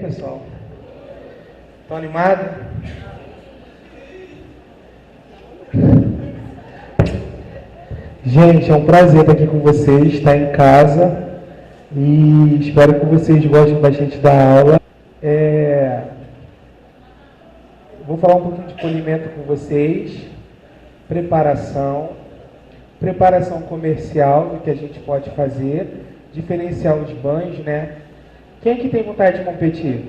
pessoal? Estão animados? Gente, é um prazer estar aqui com vocês, estar em casa e espero que vocês gostem bastante da aula. Vou falar um pouquinho de polimento com vocês, preparação comercial do que a gente pode fazer, diferenciar os banhos, né? Quem é que tem vontade de competir?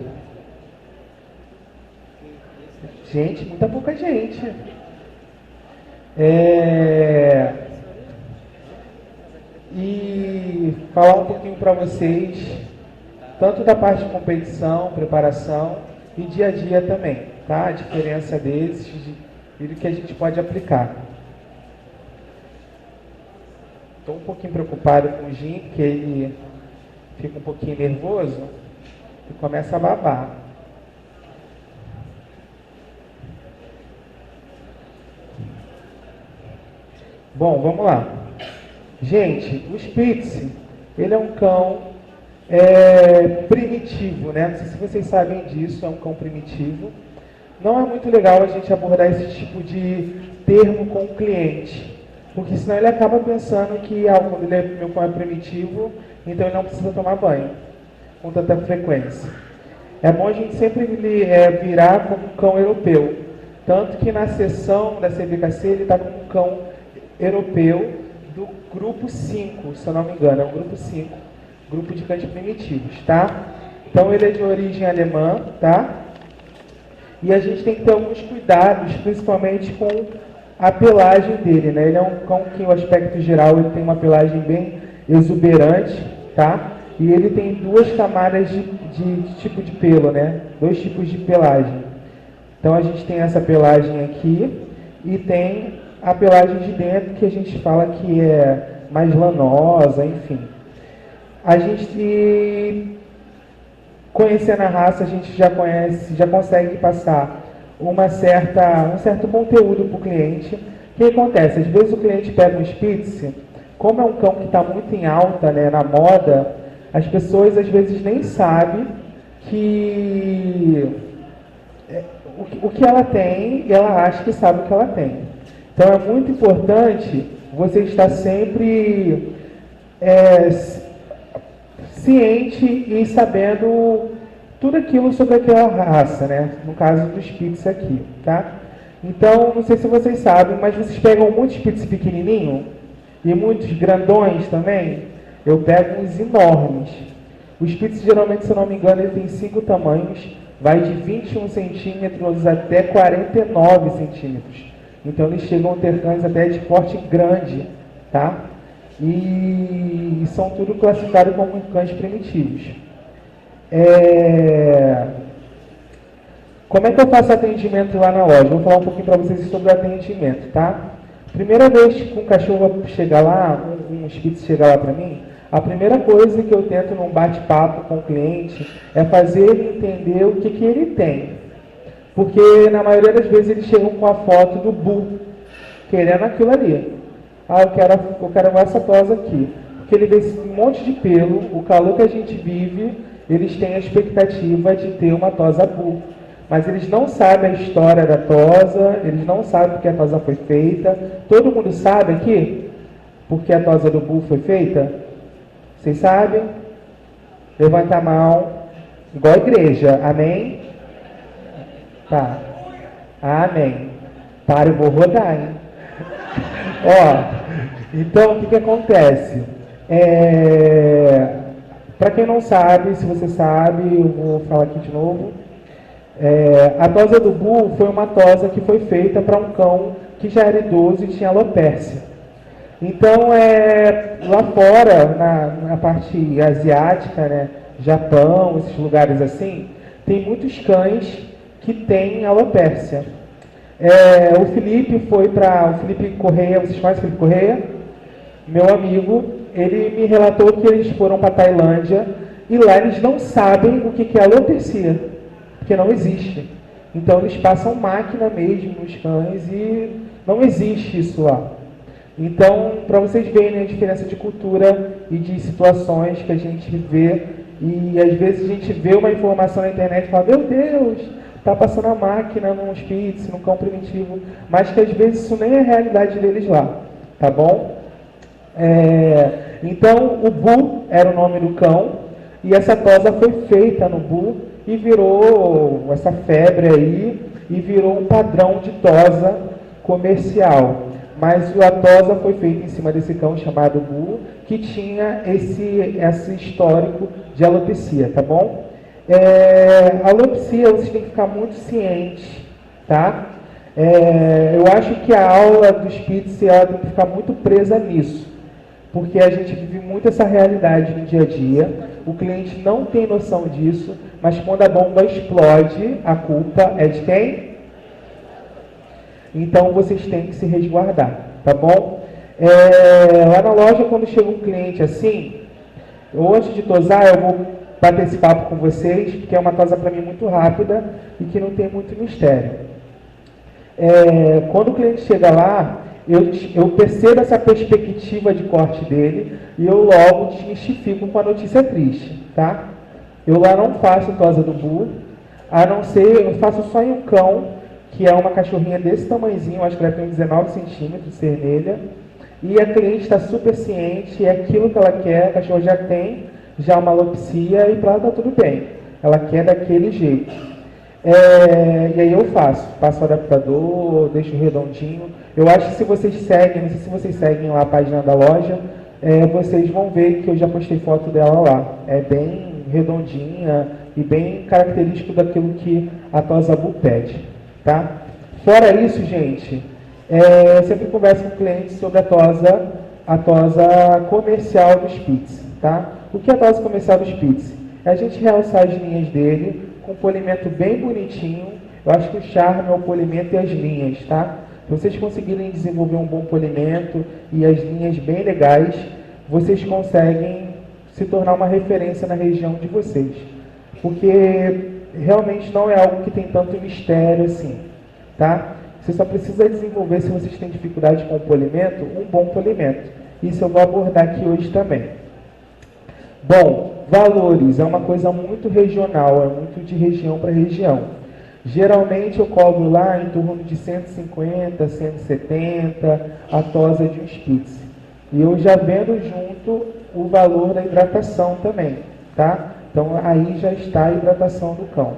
Gente, muita pouca gente. E falar um pouquinho para vocês, tanto da parte de competição, preparação e dia a dia também, tá? A diferença desses e do que a gente pode aplicar. Estou um pouquinho preocupado com o Jim, porque ele fica um pouquinho nervoso e começa a babar. Bom, vamos lá. Gente, o Spitz, ele é um cão primitivo, né? Não sei se vocês sabem disso, é um cão primitivo. Não é muito legal a gente abordar esse tipo de termo com o cliente, porque senão ele acaba pensando que quando meu cão é primitivo, então ele não precisa tomar banho com tanta frequência. É bom a gente sempre virar como um cão europeu. Tanto que na sessão da CBKC ele está como um cão europeu do grupo 5, se eu não me engano, é o grupo 5, grupo de cães primitivos, tá? Então ele é de origem alemã, tá? E a gente tem que ter alguns cuidados, principalmente com a pelagem dele, né? Ele é um cão que, no aspecto geral, ele tem uma pelagem bem exuberante, tá? E ele tem duas camadas de tipo de pelo, né? Dois tipos de pelagem. Então a gente tem essa pelagem aqui e tem a pelagem de dentro, que a gente fala que é mais lanosa, enfim. A gente, conhecendo a raça, a gente já consegue passar um certo conteúdo para o cliente. O que acontece? Às vezes o cliente pega um Spitz, como é um cão que está muito em alta, né, na moda, as pessoas às vezes nem sabem que o que ela tem, ela acha que sabe o que ela tem. Então é muito importante você estar sempre ciente e sabendo tudo aquilo sobre aquela raça, né? No caso do Spitz aqui, tá? Então, não sei se vocês sabem, mas vocês pegam muitos Spitz pequenininho e muitos grandões também. Eu pego uns enormes. O Spitz, geralmente, se eu não me engano, ele tem 5 tamanhos, vai de 21 centímetros até 49 centímetros. Então eles chegam a ter cães até de porte grande, tá? E são tudo classificados como cães primitivos. Como é que eu faço atendimento lá na loja? Vou falar um pouquinho para vocês sobre o atendimento, tá? Primeira vez que um cachorro chegar lá, um Spitz chegar lá para mim, a primeira coisa que eu tento num bate-papo com o cliente é fazer ele entender o que ele tem. Porque na maioria das vezes eles chegam com a foto do Bull, querendo aquilo ali. Eu quero essa tosa aqui. Porque ele vê esse monte de pelo, o calor que a gente vive, eles têm a expectativa de ter uma tosa Bull. Mas eles não sabem a história da tosa, eles não sabem porque a tosa foi feita. Todo mundo sabe aqui porque a tosa do Bull foi feita? Vocês sabem? Levanta a mão, igual a igreja, amém? Tá. Amém. Para, eu vou rodar, hein? Então, o que acontece? Para quem não sabe, se você sabe, eu vou falar aqui de novo. A tosa do Bull foi uma tosa que foi feita para um cão que já era idoso e tinha alopécia. Então, lá fora, na parte asiática, né, Japão, esses lugares assim, tem muitos cães que têm alopécia. O Felipe Correia, vocês conhecem o Felipe Correia? Meu amigo, ele me relatou que eles foram para a Tailândia e lá eles não sabem o que é alopecia, porque não existe. Então eles passam máquina mesmo nos cães e não existe isso lá. Então, para vocês verem a diferença de cultura e de situações que a gente vê E às vezes a gente vê uma informação na internet e fala, meu Deus, está passando a máquina num Spitz, num cão primitivo, mas que às vezes isso nem é a realidade deles lá, tá bom? Então o Bull era o nome do cão, e essa tosa foi feita no Bull e virou essa febre aí, e virou um padrão de tosa comercial. Mas a tosa foi feita em cima desse cão chamado Bull, que tinha esse histórico de alopecia, tá bom? A alopecia, vocês têm que ficar muito cientes, tá? Eu acho que a aula do Spitz ela tem que ficar muito presa nisso, porque a gente vive muito essa realidade no dia a dia, o cliente não tem noção disso, mas quando a bomba explode, a culpa é de quem? Então vocês têm que se resguardar, tá bom? Lá na loja, quando chega um cliente assim, ou antes de tosar, eu vou bater esse papo com vocês, porque é uma tosa para mim muito rápida e que não tem muito mistério. Quando o cliente chega lá, eu percebo essa perspectiva de corte dele e eu logo desmistifico com a notícia triste, tá? Eu lá não faço tosa do Bull, a não ser, eu faço só em um cão, que é uma cachorrinha desse tamanhozinho, acho que ela tem 19 centímetros, cervelha, e a cliente está super ciente, é aquilo que ela quer, a cachorra já tem uma alopecia e para ela está tudo bem, ela quer daquele jeito. E aí eu passo o adaptador, deixo redondinho. Eu acho que se vocês seguem, não sei se vocês seguem lá a página da loja, vocês vão ver que eu já postei foto dela lá. É bem redondinha e bem característico daquilo que a tosa Bull pede. Tá? Fora isso, gente, eu sempre converso com clientes sobre a tosa comercial do Spitz. Tá? O que é a tosa comercial do Spitz? É a gente realçar as linhas dele com um polimento bem bonitinho. Eu acho que o charme é o polimento e as linhas, tá? Se vocês conseguirem desenvolver um bom polimento e as linhas bem legais, vocês conseguem se tornar uma referência na região de vocês. Porque realmente não é algo que tem tanto mistério assim, tá? Você só precisa desenvolver, se vocês têm dificuldade com o polimento, um bom polimento. Isso eu vou abordar aqui hoje também. Bom, valores é uma coisa muito regional, é muito de região para região. Geralmente eu cobro lá em torno de 150, 170 a tosa de um Spitz. E eu já vendo junto o valor da hidratação também, tá? Então aí já está a hidratação do cão.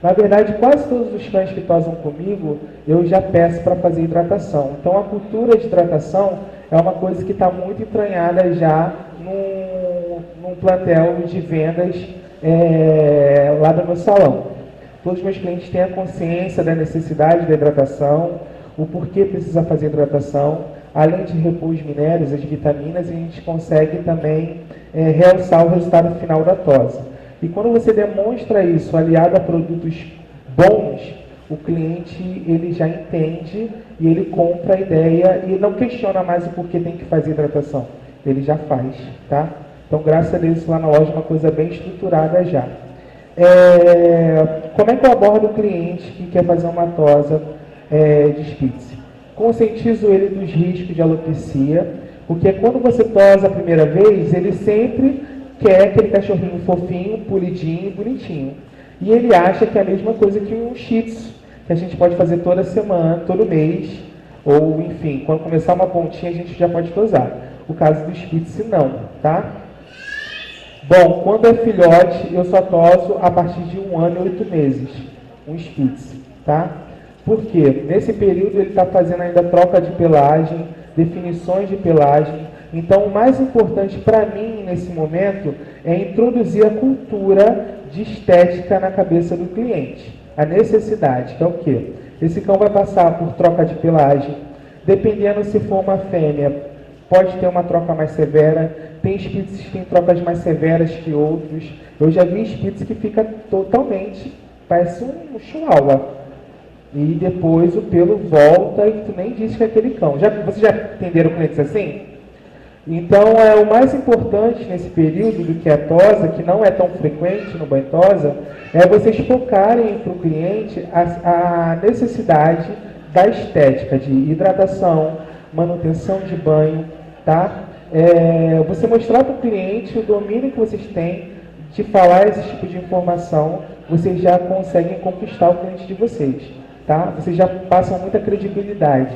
Na verdade, quase todos os cães que tosam comigo, eu já peço para fazer hidratação. Então a cultura de hidratação é uma coisa que está muito entranhada já num plantel de vendas lá do meu salão. Todos os meus clientes têm a consciência da necessidade da hidratação, o porquê precisa fazer hidratação. Além de repor os minérios, as vitaminas, a gente consegue também realçar o resultado final da tosa. E quando você demonstra isso aliado a produtos bons, o cliente ele já entende e ele compra a ideia e não questiona mais o porquê tem que fazer hidratação. Ele já faz, tá? Então, graças a Deus, lá na loja é uma coisa bem estruturada já. Como é que eu abordo o cliente que quer fazer uma tosa de Spitz? Conscientizo ele dos riscos de alopecia, porque quando você tosa a primeira vez, ele sempre quer aquele cachorrinho fofinho, polidinho, bonitinho. E ele acha que é a mesma coisa que um Shih Tzu, que a gente pode fazer toda semana, todo mês, ou enfim, quando começar uma pontinha a gente já pode tosar. O caso do Spitz não, tá? Bom, quando é filhote, eu só toso a partir de 1 ano e 8 meses, um Spitz, tá? Por quê? Nesse período ele está fazendo ainda troca de pelagem, definições de pelagem. Então, o mais importante para mim nesse momento é introduzir a cultura de estética na cabeça do cliente. A necessidade, que é o quê? Esse cão vai passar por troca de pelagem. Dependendo se for uma fêmea, pode ter uma troca mais severa. Tem Spitz que têm trocas mais severas que outros. Eu já vi Spitz que fica totalmente, parece um chihuahua. E depois o pelo volta e tu nem diz que é aquele cão. Vocês já entenderam clientes assim? Então, o mais importante nesse período do que a tosa, que não é tão frequente no banho tosa, é vocês focarem para o cliente a necessidade da estética, de hidratação, manutenção de banho, tá? Você mostrar para o cliente o domínio que vocês têm de falar esse tipo de informação, vocês já conseguem conquistar o cliente de vocês, tá? Vocês já passam muita credibilidade.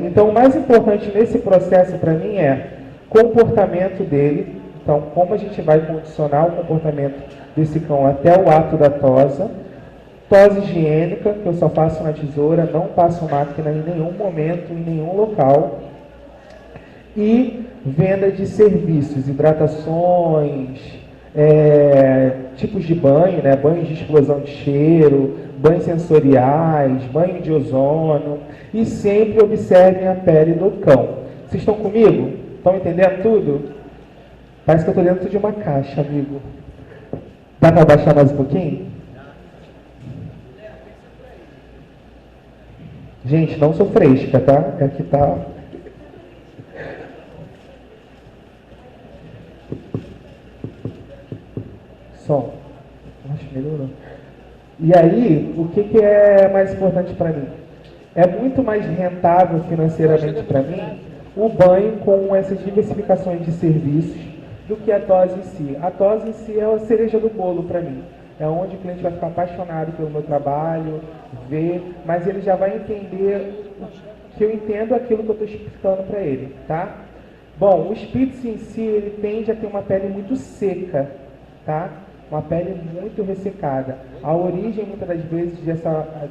Então, o mais importante nesse processo para mim é comportamento dele. Então, como a gente vai condicionar o comportamento desse cão até o ato da tosa. Tosa higiênica, que eu só faço na tesoura, não passo máquina em nenhum momento, em nenhum local. E venda de serviços, hidratações, tipos de banho, né? Banhos de explosão de cheiro, banhos sensoriais, banho de ozônio. E sempre observem a pele do cão. Vocês estão comigo? Estão entendendo tudo? Parece que eu estou dentro de uma caixa, amigo. Dá para abaixar mais um pouquinho? Gente, não sou fresca, tá? Aqui tá... Som. Acho que melhorou. E aí, o que é mais importante para mim? É muito mais rentável financeiramente para mim o banho com essas diversificações de serviços do que a tosa em si. A tosa em si é a cereja do bolo para mim. É onde o cliente vai ficar apaixonado pelo meu trabalho, ver, mas ele já vai entender que eu entendo aquilo que eu estou explicando para ele, tá? Bom, o Spitz em si, ele tende a ter uma pele muito seca, tá? Uma pele muito ressecada. A origem, muitas das vezes,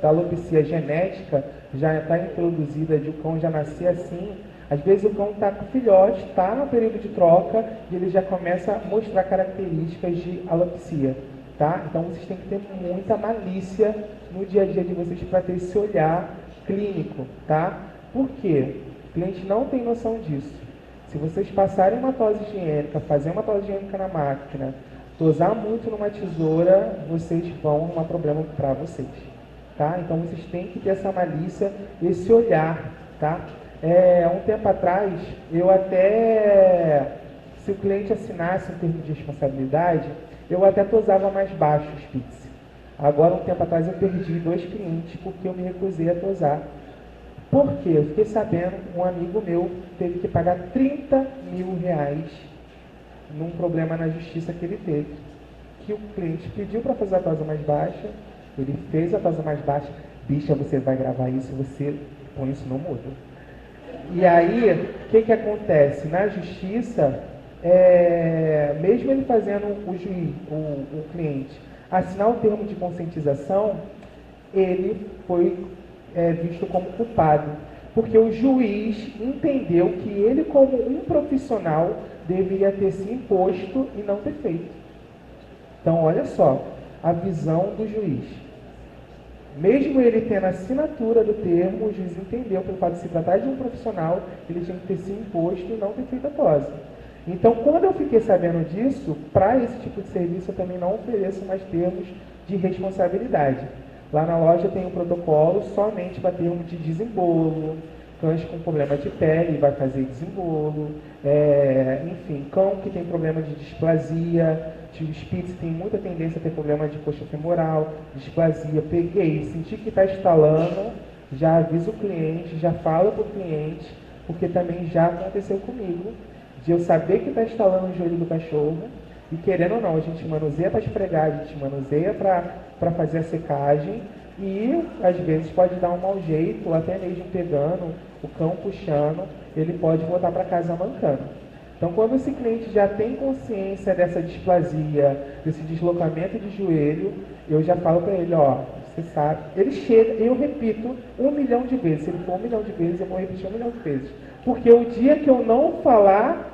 da alopecia genética já está introduzida, de o cão já nascer assim. Às vezes o cão está com filhote, está no período de troca, e ele já começa a mostrar características de alopecia. Tá? Então vocês têm que ter muita malícia no dia a dia de vocês para ter esse olhar clínico. Tá? Por quê? O cliente não tem noção disso. Se vocês passarem uma tosa higiênica, fazer uma tosa higiênica na máquina, tosar muito numa tesoura, vocês vão arrumar problema para vocês. Tá? Então vocês têm que ter essa malícia, esse olhar. Tá? Um tempo atrás, eu até, se o cliente assinasse um termo de responsabilidade, eu até tosava mais baixo os Spitz. Agora, um tempo atrás, eu perdi 2 clientes porque eu me recusei a tosar. Por quê? Eu fiquei sabendo, um amigo meu teve que pagar R$30 mil num problema na justiça que ele teve. Que o cliente pediu para fazer a tosa mais baixa, ele fez a tosa mais baixa. Bicha, você vai gravar isso, você põe isso no mudo. E aí, o que acontece? Na justiça, mesmo ele fazendo o cliente assinar o termo de conscientização, ele foi visto como culpado, porque o juiz entendeu que ele, como um profissional, deveria ter se imposto e não ter feito. Então, olha só, a visão do juiz. Mesmo ele tendo a assinatura do termo, o juiz entendeu que, pelo fato de se tratar de um profissional, ele tinha que ter se imposto e não ter feito a tosa. Então, quando eu fiquei sabendo disso, para esse tipo de serviço eu também não ofereço mais termos de responsabilidade. Lá na loja tem um protocolo somente para termo de desembolo, cães com problema de pele vai fazer desembolo, enfim, cão que tem problema de displasia, o Spitz tem muita tendência a ter problema de coxa femoral, displasia, peguei, senti que está instalando, já aviso o cliente, já falo para o cliente, porque também já aconteceu comigo, de eu saber que está instalando o joelho do cachorro, e querendo ou não, a gente manuseia para esfregar, a gente manuseia para fazer a secagem, e às vezes pode dar um mau jeito, ou até mesmo pegando, o cão puxando, ele pode voltar para casa mancando. Então, quando esse cliente já tem consciência dessa displasia, desse deslocamento de joelho, eu já falo para ele, ó, você sabe, ele chega, eu repito 1 milhão de vezes, se ele for 1 milhão de vezes, eu vou repetir 1 milhão de vezes. Porque o dia que eu não falar,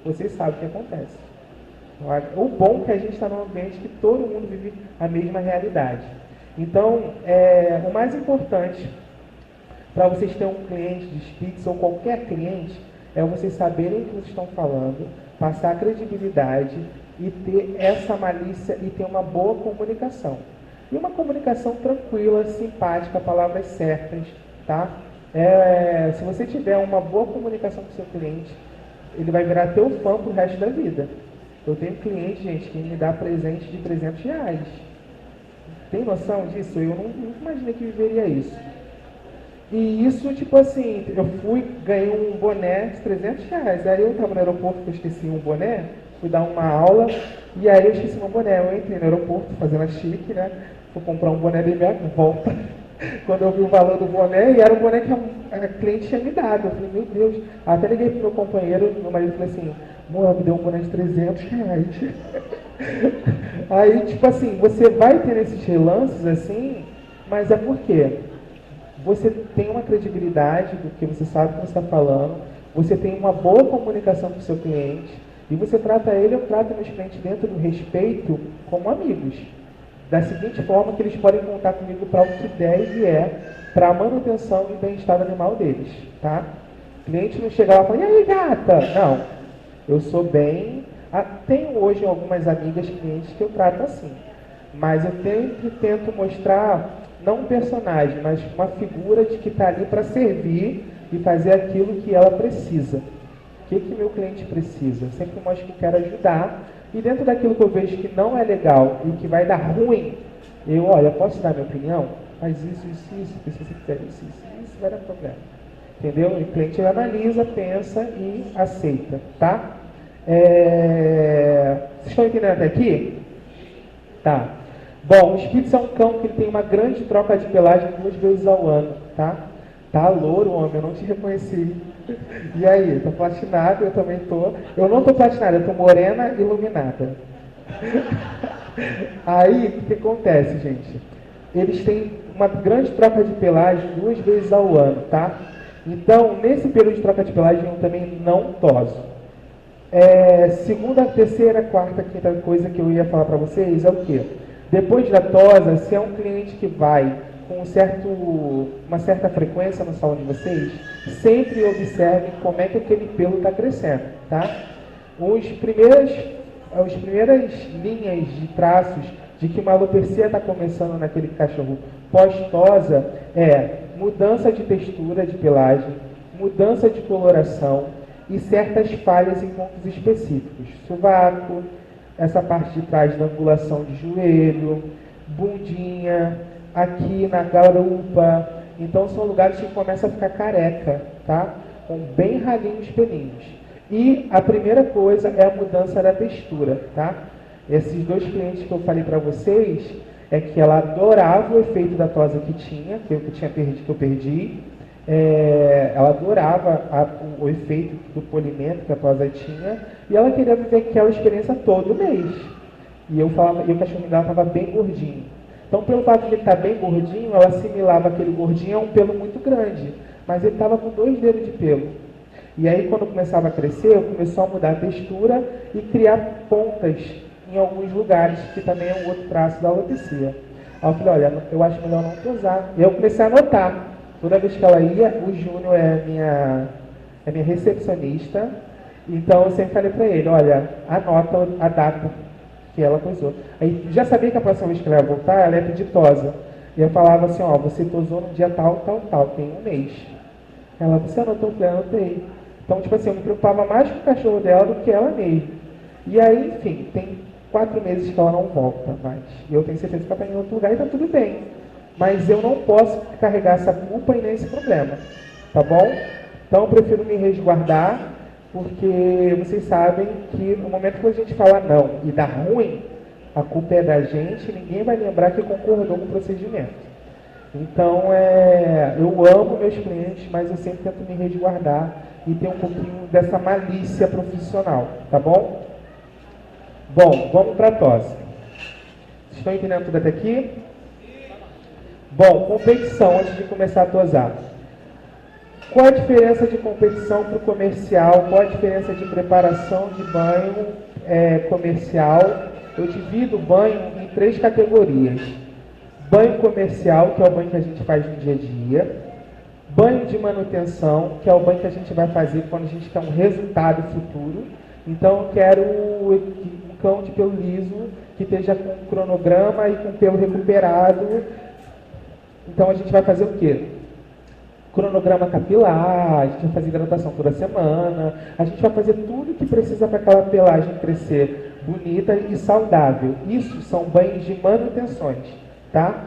vocês sabem o que acontece. O bom é que a gente está num ambiente que todo mundo vive a mesma realidade. Então, o mais importante para vocês terem um cliente de Spitz ou qualquer cliente, é vocês saberem o que vocês estão falando, passar a credibilidade e ter essa malícia e ter uma boa comunicação. E uma comunicação tranquila, simpática, palavras certas, tá? Se você tiver uma boa comunicação com o seu cliente, ele vai virar teu fã pro resto da vida. Eu tenho cliente, gente, que me dá presente de R$300. Tem noção disso? Eu nunca imaginei que viveria isso. E isso, tipo assim, eu ganhei um boné de R$300. Aí eu estava no aeroporto, que eu esqueci um boné, fui dar uma aula, e aí eu esqueci meu boné. Eu entrei no aeroporto, fazendo a chique, né? Fui comprar um boné de minha volta. Quando eu vi o valor do boné, e era o boné que a cliente tinha me dado. Eu falei, meu Deus. Até liguei pro meu companheiro, meu marido, falou assim, amor, me deu um boné de R$ 300. Aí, tipo assim, você vai ter esses relances assim, mas é porque você tem uma credibilidade do que você sabe que você está falando, você tem uma boa comunicação com o seu cliente, e você trata ele, eu trato meus clientes dentro do respeito como amigos. Da seguinte forma que eles podem contar comigo para o que der e vier, para a manutenção e bem-estar animal deles, tá? O cliente não chega lá e fala, e aí gata? Não, eu sou bem... Tenho hoje algumas amigas clientes que eu trato assim, mas eu sempre tento mostrar, não um personagem, mas uma figura de que está ali para servir e fazer aquilo que ela precisa. O que meu cliente precisa? Eu sempre mostro que quero ajudar, e dentro daquilo que eu vejo que não é legal e que vai dar ruim, olha, posso dar minha opinião? Faz isso, se você quiser isso, vai dar problema. Entendeu? O cliente analisa, pensa e aceita, tá? Vocês estão entendendo até aqui? Tá. Bom, o Spitz é um cão que ele tem uma grande troca de pelagem 2 vezes ao ano, tá? Tá louro, homem, eu não te reconheci. E aí, tá platinado, eu também tô. Eu não tô platinada, eu tô morena iluminada. Aí, o que acontece, gente? Eles têm uma grande troca de pelagem 2 vezes ao ano, tá? Então, nesse período de troca de pelagem, eu também não toso. Segunda, terceira, quarta, quinta coisa que eu ia falar para vocês é o quê? Depois da tosa, se é um cliente que vai com uma certa frequência no salão de vocês, sempre observem como é que aquele pelo está crescendo, tá? As primeiras linhas de traços de que uma alopecia está começando naquele cachorro pós-tosa mudança de textura de pelagem, mudança de coloração e certas falhas em pontos específicos. Sovaco, essa parte de trás da angulação de joelho, bundinha, aqui na garupa. Então são lugares que começam a ficar careca, tá? Com bem ralinhos pelinhos. E a primeira coisa é a mudança da textura, tá? Esses 2 clientes que eu falei para vocês, é que ela adorava o efeito da tosa que tinha, que eu perdi. Ela adorava o efeito do polimento que a tosa tinha, e ela queria viver aquela experiência todo mês. E o cachorrinho dela estava bem gordinho. Então, pelo fato de ele estar bem gordinho, ela assimilava aquele gordinho a um pelo muito grande, mas ele estava com 2 dedos de pelo. E aí, quando começava a crescer, começou a mudar a textura e criar pontas em alguns lugares, que também é um outro traço da alopecia. Aí eu falei, olha, eu acho melhor não tosar. E eu comecei a anotar. Toda vez que ela ia, o Júnior é minha recepcionista, então eu sempre falei para ele, olha, anota a data que ela tosou. Aí já sabia que a próxima vez que ela ia voltar, ela ia pedir tosa. E eu falava assim, ó, você tosou no dia tal, tem um mês. Ela, você anotou? Eu falei, anotei. Então, tipo assim, eu me preocupava mais com o cachorro dela do que ela mesma. E aí, enfim, tem 4 meses que ela não volta mais. E eu tenho certeza que ela está em outro lugar e está tudo bem. Mas eu não posso carregar essa culpa e nem esse problema, tá bom? Então eu prefiro me resguardar, porque vocês sabem que no momento que a gente fala não e dá ruim, a culpa é da gente, ninguém vai lembrar que concordou com o procedimento. Então eu amo meus clientes, mas eu sempre tento me resguardar e ter um pouquinho dessa malícia profissional, tá bom? Bom, vamos para a tosse. Vocês estão entendendo tudo até aqui? Bom, competição antes de começar a tosar. Qual a diferença de competição para o comercial? Qual a diferença de preparação de banho comercial? Eu divido o banho em 3 categorias. Banho comercial, que é o banho que a gente faz no dia a dia. Banho de manutenção, que é o banho que a gente vai fazer quando a gente quer um resultado futuro. Então, eu quero um cão de pelo liso, que esteja com um cronograma e com pelo recuperado. Então, a gente vai fazer o quê? Cronograma capilar, a gente vai fazer hidratação toda semana, a gente vai fazer tudo que precisa para aquela pelagem crescer bonita e saudável. Isso são banhos de manutenções, tá?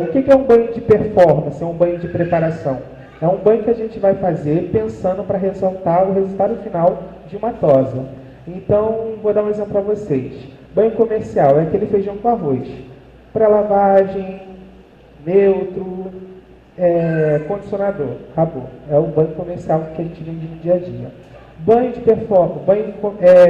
O que é um banho de performance? É um banho de preparação. É um banho que a gente vai fazer pensando para ressaltar o resultado final de uma tosa. Então, vou dar um exemplo para vocês. Banho comercial é aquele feijão com arroz. Pré-lavagem, neutro, condicionador. Acabou. É o banho comercial que a gente vende no dia a dia. Banho de performance, banho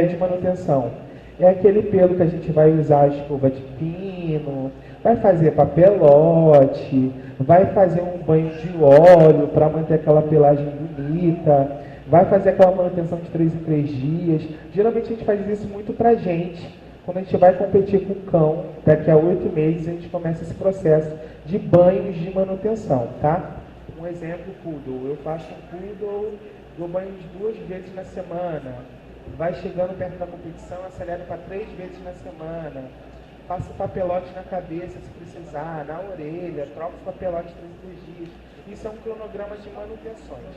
de manutenção. É aquele pelo que a gente vai usar a escova de pino, vai fazer papelote, vai fazer um banho de óleo para manter aquela pelagem bonita, vai fazer aquela manutenção de 3 em 3 dias. Geralmente a gente faz isso muito pra gente. Quando a gente vai competir com o cão, daqui a 8 meses a gente começa esse processo de banhos de manutenção, tá? Um exemplo, poodle. Eu faço um poodle, dou banho de 2 vezes na semana. Vai chegando perto da competição, acelero para 3 vezes na semana. Faço papelote na cabeça se precisar, na orelha, troco os papelotes 3 em 3 dias. Isso é um cronograma de manutenções.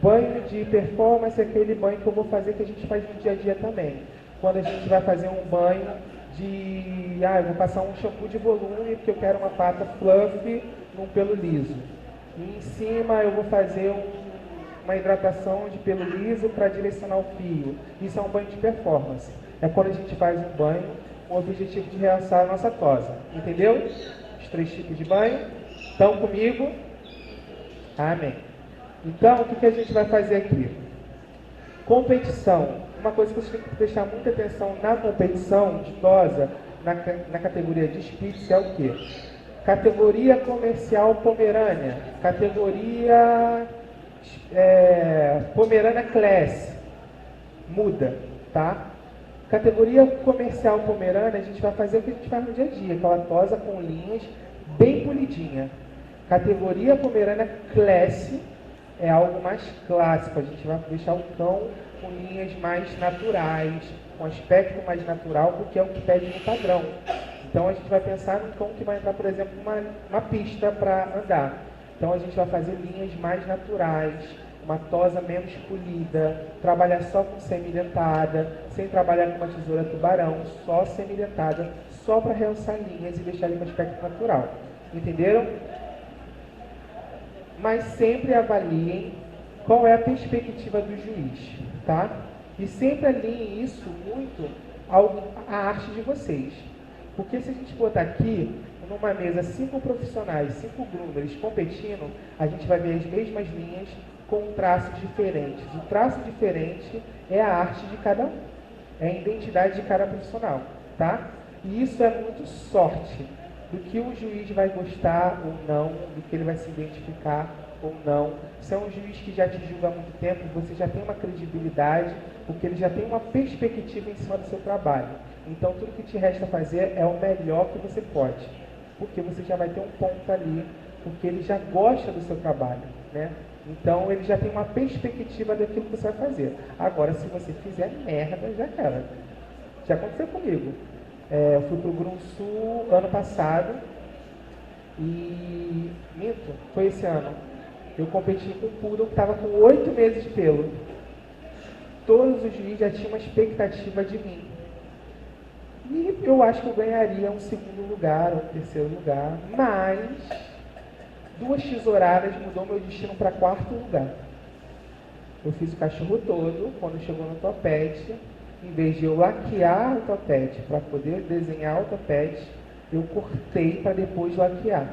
Banho de performance é aquele banho que eu vou fazer que a gente faz no dia a dia também. Quando a gente vai fazer um banho de... eu vou passar um shampoo de volume porque eu quero uma pata fluffy num pelo liso. E em cima eu vou fazer uma hidratação de pelo liso para direcionar o fio. Isso é um banho de performance. É quando a gente faz um banho com o objetivo de realçar a nossa tosa. Entendeu? Os 3 tipos de banho. Estão comigo? Amém. Então, o que a gente vai fazer aqui? Competição. Uma coisa que você tem que prestar muita atenção na competição de tosa, na categoria de Spitz, é o quê? Categoria comercial Pomerânia. Categoria Pomerânia Class. Muda, tá? Categoria comercial Pomerânia, a gente vai fazer o que a gente faz no dia a dia. Aquela tosa com linhas bem polidinha. Categoria Pomerânia Class é algo mais clássico. A gente vai deixar o cão com linhas mais naturais, com aspecto mais natural, porque é o que pede no padrão. Então a gente vai pensar no cão que vai entrar, por exemplo, numa pista para andar. Então a gente vai fazer linhas mais naturais, uma tosa menos polida, trabalhar só com semi-dentada, sem trabalhar com uma tesoura tubarão, só semi-dentada, só para realçar linhas e deixar ele com aspecto natural. Entenderam? Mas sempre avaliem qual é a perspectiva do juiz, tá? E sempre alinhem isso muito à arte de vocês. Porque se a gente botar aqui, numa mesa, 5 profissionais, 5 groomers competindo, a gente vai ver as mesmas linhas com traços diferentes. O traço diferente é a arte de cada um, é a identidade de cada profissional, tá? E isso é muito sorte do que o juiz vai gostar ou não, do que ele vai se identificar ou não. Se é um juiz que já te julga há muito tempo, você já tem uma credibilidade, porque ele já tem uma perspectiva em cima do seu trabalho. Então, tudo que te resta fazer é o melhor que você pode, porque você já vai ter um ponto ali, porque ele já gosta do seu trabalho, né? Então, ele já tem uma perspectiva daquilo que você vai fazer. Agora, se você fizer merda, já era. Já aconteceu comigo. Eu fui para o Grum Sul ano passado e... Minto, foi esse ano. Eu competi com um poodle que estava com 8 meses de pelo. Todos os juízes já tinham uma expectativa de mim. E eu acho que eu ganharia um 2º lugar, um 3º lugar, mas 2 tesouradas mudou meu destino para 4º lugar. Eu fiz o cachorro todo, quando chegou no topete, em vez de eu laquear o topete para poder desenhar o topete, eu cortei para depois laquear.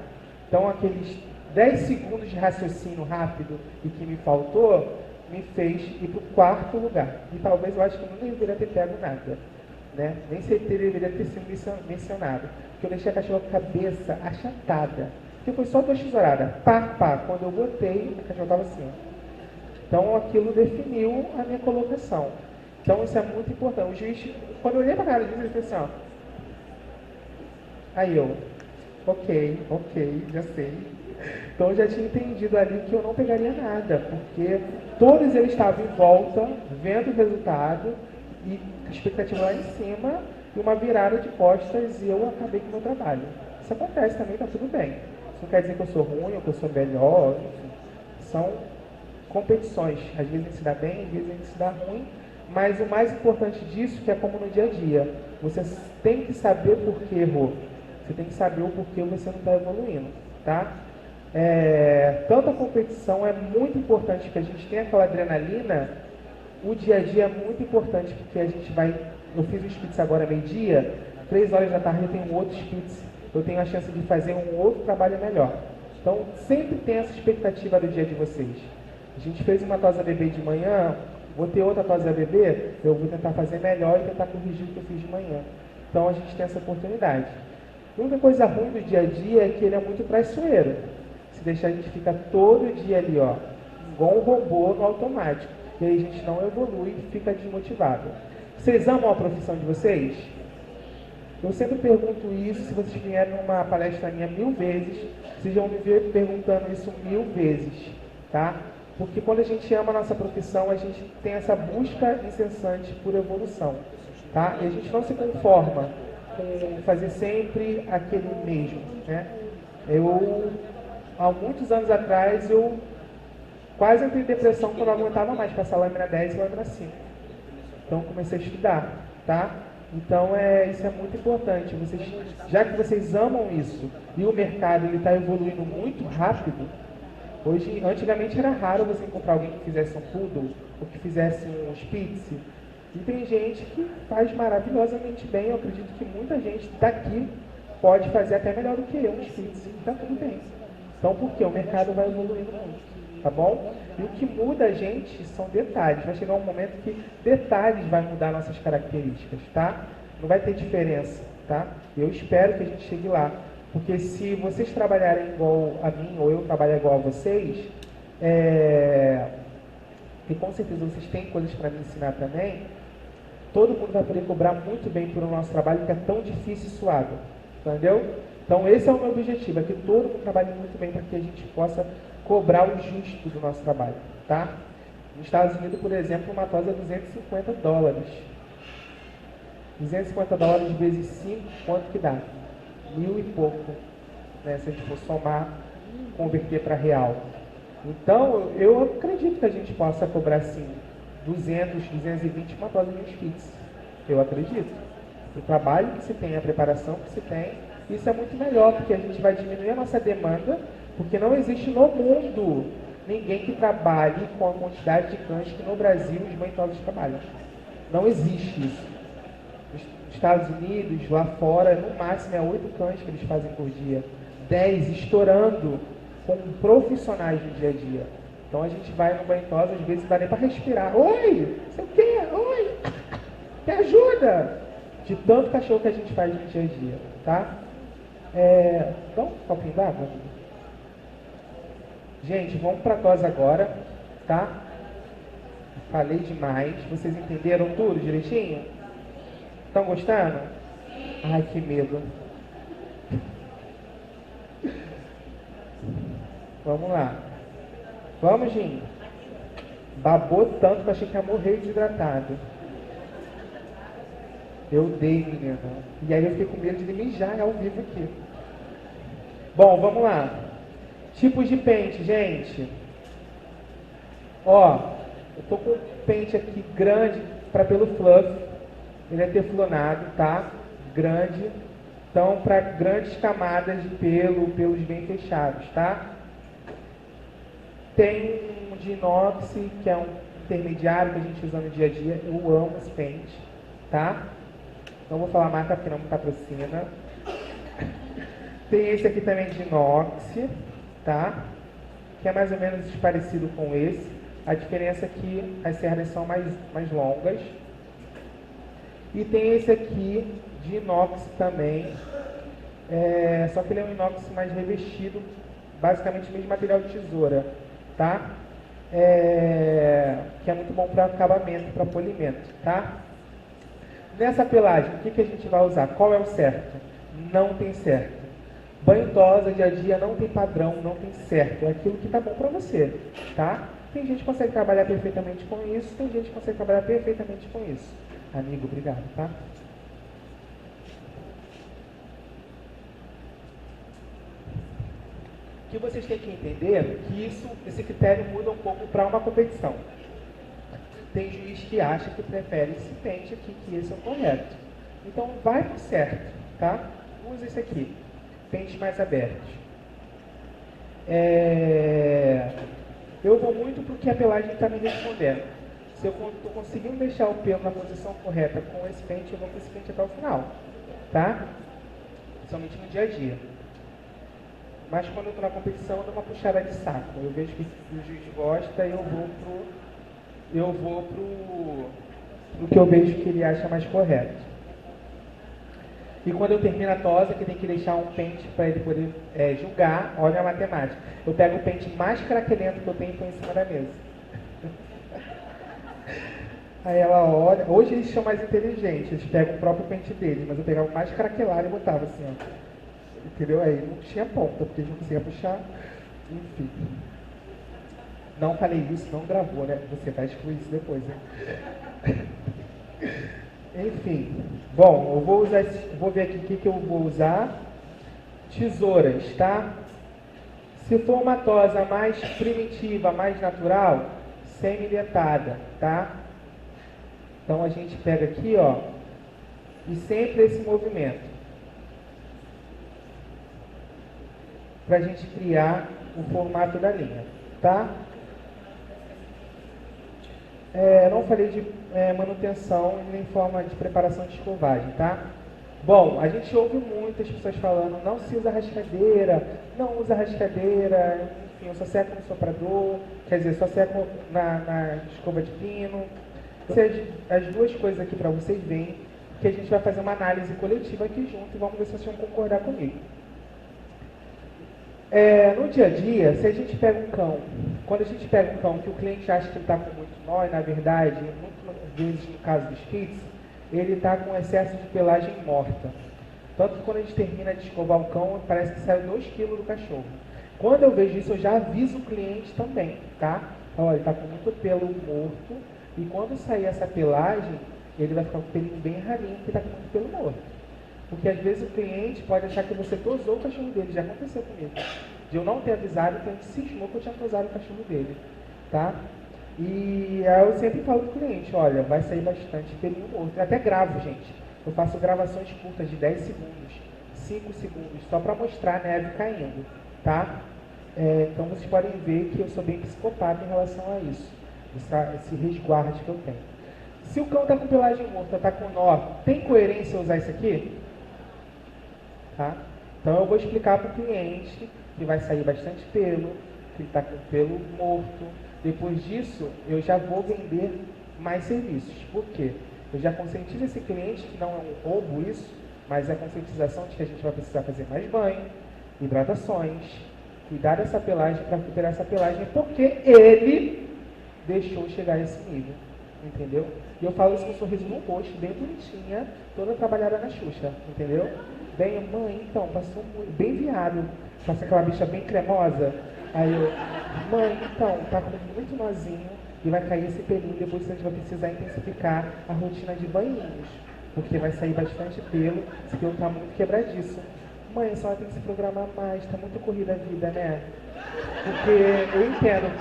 Então aqueles 10 segundos de raciocínio rápido e que me faltou, me fez ir para o 4º lugar. E talvez eu acho que eu não deveria ter pego nada. Né? Nem sei se deveria ter sido mencionado. Porque eu deixei a cachorra com a cabeça achatada. Porque foi só 2 tesouradas. Pá, pá. Quando eu botei, a cachorra estava assim. Então aquilo definiu a minha colocação. Então isso é muito importante. O juiz, quando eu olhei para a cara do juiz, ele fez assim, ó. Aí eu, ok, já sei. Então eu já tinha entendido ali que eu não pegaria nada, porque todos eles estavam em volta, vendo o resultado, e a expectativa lá em cima, e uma virada de costas, e eu acabei com o meu trabalho. Isso acontece também, tá tudo bem. Isso não quer dizer que eu sou ruim, ou que eu sou melhor, enfim. São competições. Às vezes a gente se dá bem, às vezes a gente se dá ruim, mas o mais importante disso, que é como no dia a dia, você tem que saber por que errou. Você tem que saber o porquê você não está evoluindo, tá? Tanto a competição é muito importante que a gente tenha aquela adrenalina, o dia a dia é muito importante, porque a gente vai... Eu fiz o spitz agora meio-dia, 3 horas da tarde eu tenho um outro spitz, eu tenho a chance de fazer um outro trabalho melhor. Então, sempre tem essa expectativa do dia de vocês. A gente fez uma tosa bebê de manhã, vou ter outra tosa bebê, eu vou tentar fazer melhor e tentar corrigir o que eu fiz de manhã. Então, a gente tem essa oportunidade. A única coisa ruim do dia a dia é que ele é muito traiçoeiro. Se deixar, a gente fica todo dia ali, ó, igual um robô no automático. E aí a gente não evolui e fica desmotivado. Vocês amam a profissão de vocês? Eu sempre pergunto isso, se vocês vierem numa palestra minha 1000 vezes, vocês vão me ver perguntando isso 1000 vezes, tá? Porque quando a gente ama a nossa profissão, a gente tem essa busca incessante por evolução, tá? E a gente não se conforma com fazer sempre aquele mesmo, né? Há muitos anos atrás, eu quase entrei em depressão quando eu não aguentava mais passar lâmina 10 e lâmina 5. Então, comecei a estudar, tá? Então, isso é muito importante. Já que vocês amam isso e o mercado está evoluindo muito rápido, antigamente era raro você encontrar alguém que fizesse um poodle ou que fizesse um spitz. E tem gente que faz maravilhosamente bem. Eu acredito que muita gente daqui pode fazer até melhor do que eu um spitz. Está tudo bem. Então, por quê? O mercado vai evoluindo muito, tá bom? E o que muda a gente são detalhes. Vai chegar um momento que detalhes vai mudar nossas características, tá? Não vai ter diferença, tá? Eu espero que a gente chegue lá. Porque se vocês trabalharem igual a mim, ou eu trabalhar igual a vocês, e com certeza vocês têm coisas para me ensinar também, todo mundo vai poder cobrar muito bem por o nosso trabalho, que é tão difícil e suado. Entendeu? Então esse é o meu objetivo, é que todo mundo trabalhe muito bem para que a gente possa cobrar o justo do nosso trabalho, tá? Nos Estados Unidos, por exemplo, uma tosa é $250. $250 vezes 5, quanto que dá? 1000 e pouco, né? Se a gente for somar, converter para real. Então, eu acredito que a gente possa cobrar, assim, 200, 220, uma tosa de um spitz. Eu acredito. O trabalho que se tem, a preparação que se tem, isso é muito melhor, porque a gente vai diminuir a nossa demanda, porque não existe no mundo ninguém que trabalhe com a quantidade de cães que no Brasil os banhosos trabalham. Não existe isso. Nos Estados Unidos, lá fora, no máximo é 8 cães que eles fazem por dia. 10 estourando com profissionais no dia a dia. Então a gente vai no banhoso, às vezes não dá nem para respirar. Oi, sei o quê? Oi, me ajuda! De tanto cachorro que a gente faz no dia a dia, tá? Dá um copinho d'água? Gente, vamos para a tosa agora, tá? Falei demais. Vocês entenderam tudo direitinho? Estão gostando? Ai, que medo. Vamos lá. Vamos, Jim. Babou tanto que eu achei que ia morrer desidratado. Eu dei, menina. E aí eu fiquei com medo de mijar ao vivo aqui. Bom, vamos lá. Tipos de pente, gente. Ó, eu tô com um pente aqui grande para pelo fluff. Ele é teflonado, tá? Grande. Então, para grandes camadas de pelo, pelos bem fechados, tá? Tem um de inox, que é um intermediário que a gente usa no dia a dia. Eu amo esse pente, tá? Não vou falar marca porque não me patrocina. Tem esse aqui também de inox, tá? Que é mais ou menos parecido com esse. A diferença é que as cerdas são mais longas. E tem esse aqui de inox também. Só que ele é um inox mais revestido, basicamente o mesmo material de tesoura, tá? Que é muito bom para acabamento, para polimento, tá? Nessa pelagem, o que a gente vai usar? Qual é o certo? Não tem certo. Banho tosa, dia a dia, não tem padrão, não tem certo. É aquilo que tá bom para você, tá? Tem gente que consegue trabalhar perfeitamente com isso, tem gente que consegue trabalhar perfeitamente com isso. Amigo, obrigado, tá? O que vocês têm que entender é que esse critério muda um pouco para uma competição. Tem juiz que acha que prefere esse pente aqui, que esse é o correto. Então, vai pro certo, tá? Usa esse aqui. Pentes mais abertos. Eu vou muito para o que a pelagem está me respondendo. Se eu estou conseguindo deixar o pelo na posição correta com esse pente, eu vou com esse pente até o final, tá? Principalmente no dia a dia. Mas quando eu estou na competição, eu dou uma puxada de saco. Eu vejo que o juiz gosta e eu vou pro que eu vejo que ele acha mais correto. E quando eu termino a tosa, que tem que deixar um pente para ele poder julgar, olha a matemática. Eu pego o pente mais craquelento que eu tenho e põe em cima da mesa. Aí ela olha, hoje eles são mais inteligentes, eles pegam o próprio pente deles, mas eu pegava o mais craquelado e botava assim, ó. Entendeu? Aí não tinha ponta, porque a gente não conseguia puxar. Enfim. Não falei isso, não gravou, né? Você vai excluir isso depois, né? Enfim. Bom, eu vou ver aqui o que eu vou usar. Tesouras, tá? Se for uma tosa mais primitiva, mais natural, semi-dentada, tá? Então a gente pega aqui, ó, e sempre esse movimento. Para a gente criar o formato da linha, tá? Não falei de manutenção nem forma de preparação de escovagem, tá? Bom, a gente ouve muitas pessoas falando, não se usa rascadeira, não usa rascadeira, enfim, eu só seco no soprador, quer dizer, só seco na escova de pino. As duas coisas aqui para vocês verem, que a gente vai fazer uma análise coletiva aqui junto e vamos ver se vocês vão concordar comigo. No dia a dia, se a gente pega um cão, quando a gente pega um cão que o cliente acha que ele está com muito nó, e na verdade, muitas vezes no caso dos kits, ele está com excesso de pelagem morta. Tanto que quando a gente termina de escovar o cão, parece que sai 2 kg do cachorro. Quando eu vejo isso, eu já aviso o cliente também, tá? Então, olha, ele está com muito pelo morto, e quando sair essa pelagem, ele vai ficar com o pelinho bem ralinho, porque está com muito pelo morto. Porque às vezes o cliente pode achar que você tosou o cachorro dele, já aconteceu comigo. De eu não ter avisado, o cliente cismou que eu tinha tosado o cachorro dele, tá? E aí eu sempre falo pro cliente, olha, vai sair bastante pelinho morto. Eu até gravo, gente. Eu faço gravações curtas de 10 segundos, 5 segundos, só para mostrar a neve caindo, tá? Então vocês podem ver que eu sou bem psicopata em relação a isso, esse resguardo que eu tenho. Se o cão está com pelagem morta, está com nó, tem coerência usar isso aqui? Tá? Então eu vou explicar para o cliente que vai sair bastante pelo, que ele está com pelo morto. Depois disso, eu já vou vender mais serviços. Por quê? Eu já conscientizo esse cliente que não é um roubo isso, mas é a conscientização de que a gente vai precisar fazer mais banho, hidratações, cuidar dessa pelagem para recuperar essa pelagem, porque ele deixou chegar a esse nível. Entendeu? E eu falo isso com um sorriso no rosto, bem bonitinha, toda trabalhada na Xuxa, entendeu? Bem, mãe, então, passou muito, bem viado, passa aquela bicha bem cremosa. Aí eu, mãe, então, tá com muito nozinho e vai cair esse pelinho, depois a gente vai precisar intensificar a rotina de banhinhos, porque vai sair bastante pelo, esse pelo tá muito quebradiço. Mãe, a senhora tem que se programar mais, tá muito corrida a vida, né? Porque eu entendo,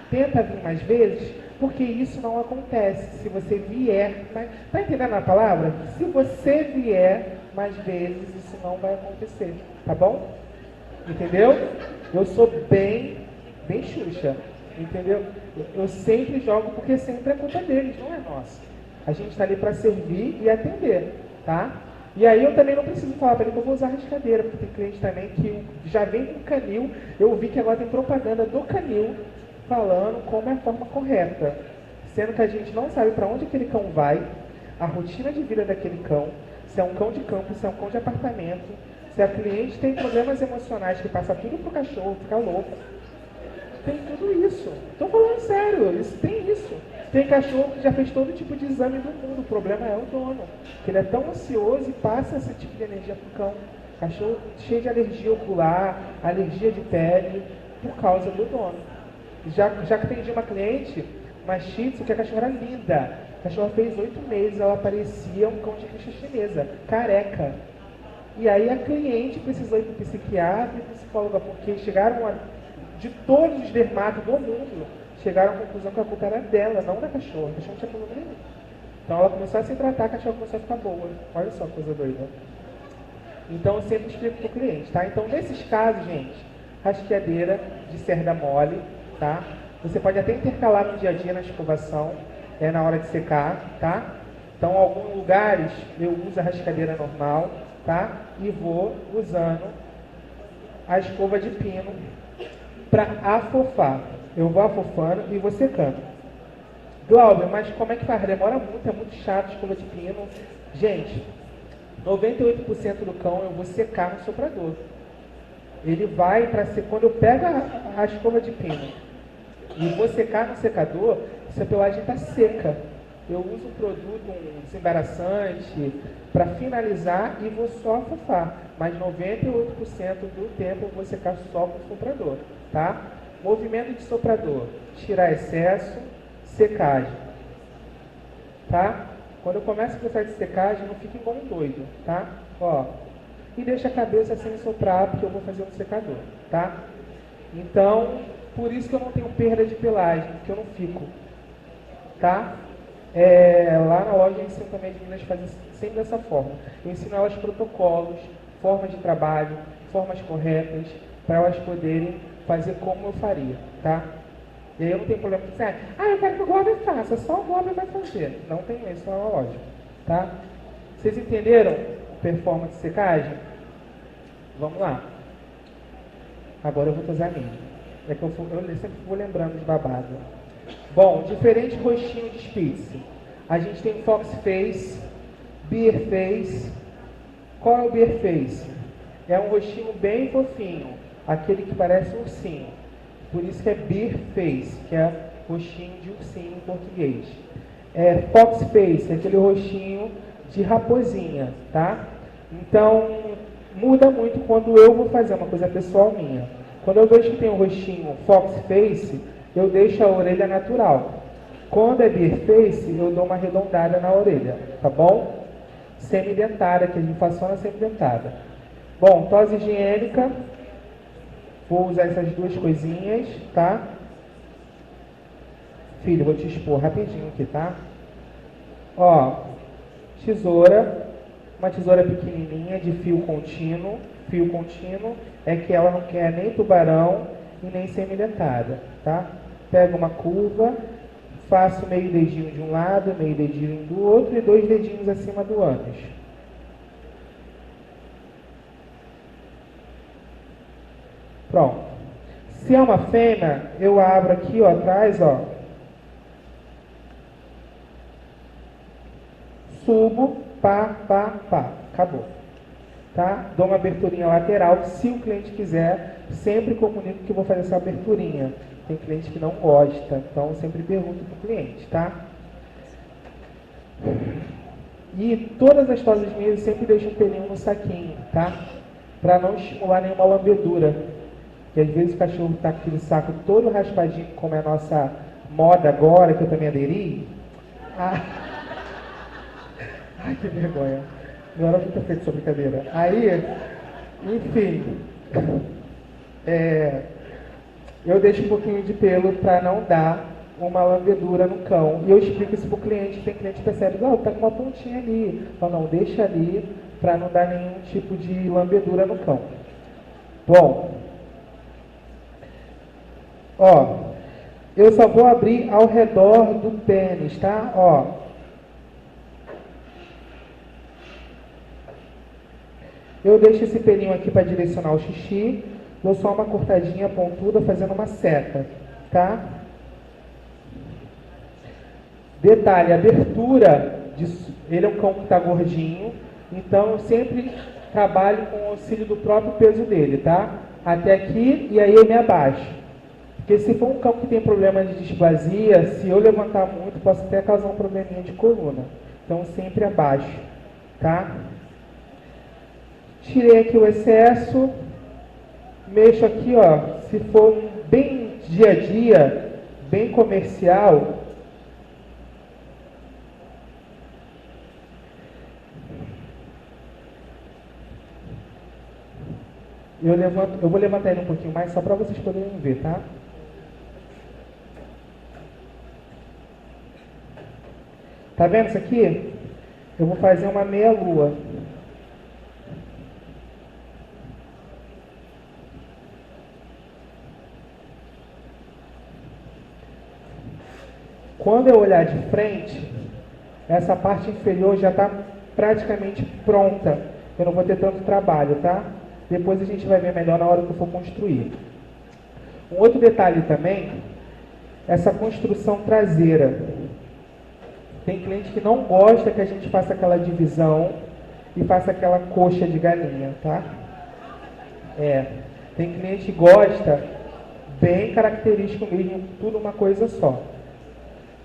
tenta vir mais vezes, porque isso não acontece se você vier. Está entendendo a palavra? Se você vier mais vezes, isso não vai acontecer. Tá bom? Entendeu? Eu sou bem Xuxa. Entendeu? Eu sempre jogo porque sempre é culpa deles, não é nossa. A gente está ali para servir e atender. Tá? E aí eu também não preciso falar para ele que eu vou usar rascadeira, porque tem cliente também que já vem com canil. Eu vi que agora tem propaganda do canil falando como é a forma correta, sendo que a gente não sabe para onde aquele cão vai, a rotina de vida daquele cão, se é um cão de campo, se é um cão de apartamento, se a cliente tem problemas emocionais que passa tudo pro cachorro, fica louco. Tem tudo isso. Estou falando sério, tem isso. Tem cachorro que já fez todo tipo de exame do mundo, o problema é o dono, que ele é tão ansioso e passa esse tipo de energia pro cão. Cachorro cheio de alergia ocular, alergia de pele, por causa do dono. Já atendi uma cliente, uma shih tzu, que a cachorra era linda. A cachorra fez 8 meses, ela parecia um cão de rixa chinesa, careca. E aí a cliente precisou ir para o psiquiatra e psicóloga, porque de todos os dermatos do mundo, chegaram à conclusão que a culpa era dela, não da cachorra. A cachorra não tinha problema nenhum. Então ela começou a se tratar, a cachorra começou a ficar boa. Olha só que coisa doida. Então eu sempre explico para o cliente, tá? Então nesses casos, gente, rasqueadeira de cerda mole, tá? Você pode até intercalar no dia a dia na escovação, é na hora de secar, tá? Então, em alguns lugares eu uso a rascadeira normal, tá? E vou usando a escova de pino para afofar. Eu vou afofando e vou secando. Glauber, mas como é que faz? Demora muito, é muito chato a escova de pino. Gente, 98% do cão eu vou secar no soprador. Ele vai para ser quando eu pego a escova de pino e vou secar no secador, essa pelagem está seca. Eu uso um produto, um desembaraçante, para finalizar e vou só afofar. Mas 98% do tempo eu vou secar só com o soprador, tá? Movimento de soprador, tirar excesso, secagem, tá? Quando eu começo a precisar de secagem, não fique igual um doido, tá? Ó, e deixa a cabeça sem soprar, porque eu vou fazer no secador, tá? Então, por isso que eu não tenho perda de pelagem, porque eu não fico, tá? Lá na loja eu ensino também as meninas a fazer sempre dessa forma. Eu ensino elas protocolos, formas de trabalho, formas corretas, para elas poderem fazer como eu faria, tá? E aí eu não tenho problema de dizer, eu quero que o Glauber faça, só o Glauber vai fazer. Não tem isso na loja, tá? Vocês entenderam a performance de secagem? Vamos lá. Agora eu vou usar a minha. É que eu sempre vou lembrando de babado. Bom, diferente rostinho de Spitz. A gente tem Fox Face, Bear Face. Qual é o Bear Face? É um rostinho bem fofinho, aquele que parece um ursinho. Por isso que é Bear Face, que é rostinho de ursinho em português. Fox Face, é aquele rostinho de raposinha, tá? Então, muda muito quando eu vou fazer uma coisa pessoal minha. Quando eu vejo que tem um rostinho Fox Face, eu deixo a orelha natural. Quando é Bear Face, eu dou uma arredondada na orelha, tá bom? Semidentada, que a gente faz só na semidentada. Bom, tosse higiênica. Vou usar essas duas coisinhas, tá? Filho, vou te expor rapidinho aqui, tá? Ó, tesoura. Uma tesoura pequenininha de fio contínuo. Fio contínuo é que ela não quer nem tubarão e nem semidentada, tá? Pego uma curva, faço meio dedinho de um lado, meio dedinho do outro e 2 dedinhos acima do ânus. Pronto. Se é uma fêmea, eu abro aqui, ó, atrás, ó. Subo, pá, pá, pá. Acabou. Tá? Dou uma aberturinha lateral. Se o cliente quiser, sempre comunico que vou fazer essa aberturinha. Tem cliente que não gosta, então eu sempre pergunto para o cliente, tá? E todas as tosas minhas eu sempre deixo um pelinho no saquinho, tá? Para não estimular nenhuma lambedura. Porque às vezes o cachorro está com aquele saco todo raspadinho, como é a nossa moda agora, que eu também aderi. Ai, que vergonha. Não era muito feito essa brincadeira. Aí, enfim, eu deixo um pouquinho de pelo para não dar uma lambedura no cão. E eu explico isso pro cliente. Tem cliente que percebe, tá com uma pontinha ali. Fala, não, deixa ali para não dar nenhum tipo de lambedura no cão. Bom, ó, eu só vou abrir ao redor do pênis, tá? Ó. Eu deixo esse pelinho aqui para direcionar o xixi, dou só uma cortadinha pontuda fazendo uma seta, tá? Detalhe, abertura, ele é um cão que está gordinho, então eu sempre trabalho com o auxílio do próprio peso dele, tá? Até aqui e aí eu me abaixo. Porque se for um cão que tem problema de displasia, se eu levantar muito, posso até causar um probleminha de coluna. Então sempre abaixo, tá? Tirei aqui o excesso, mexo aqui, ó, se for bem dia a dia, bem comercial, eu vou levantar ele um pouquinho mais só para vocês poderem ver, tá? Tá vendo isso aqui? Eu vou fazer uma meia lua. Quando eu olhar de frente, essa parte inferior já está praticamente pronta. Eu não vou ter tanto trabalho, tá? Depois a gente vai ver melhor na hora que eu for construir. Um outro detalhe também, essa construção traseira. Tem cliente que não gosta que a gente faça aquela divisão e faça aquela coxa de galinha, tá? Tem cliente que gosta, bem característico mesmo, tudo uma coisa só.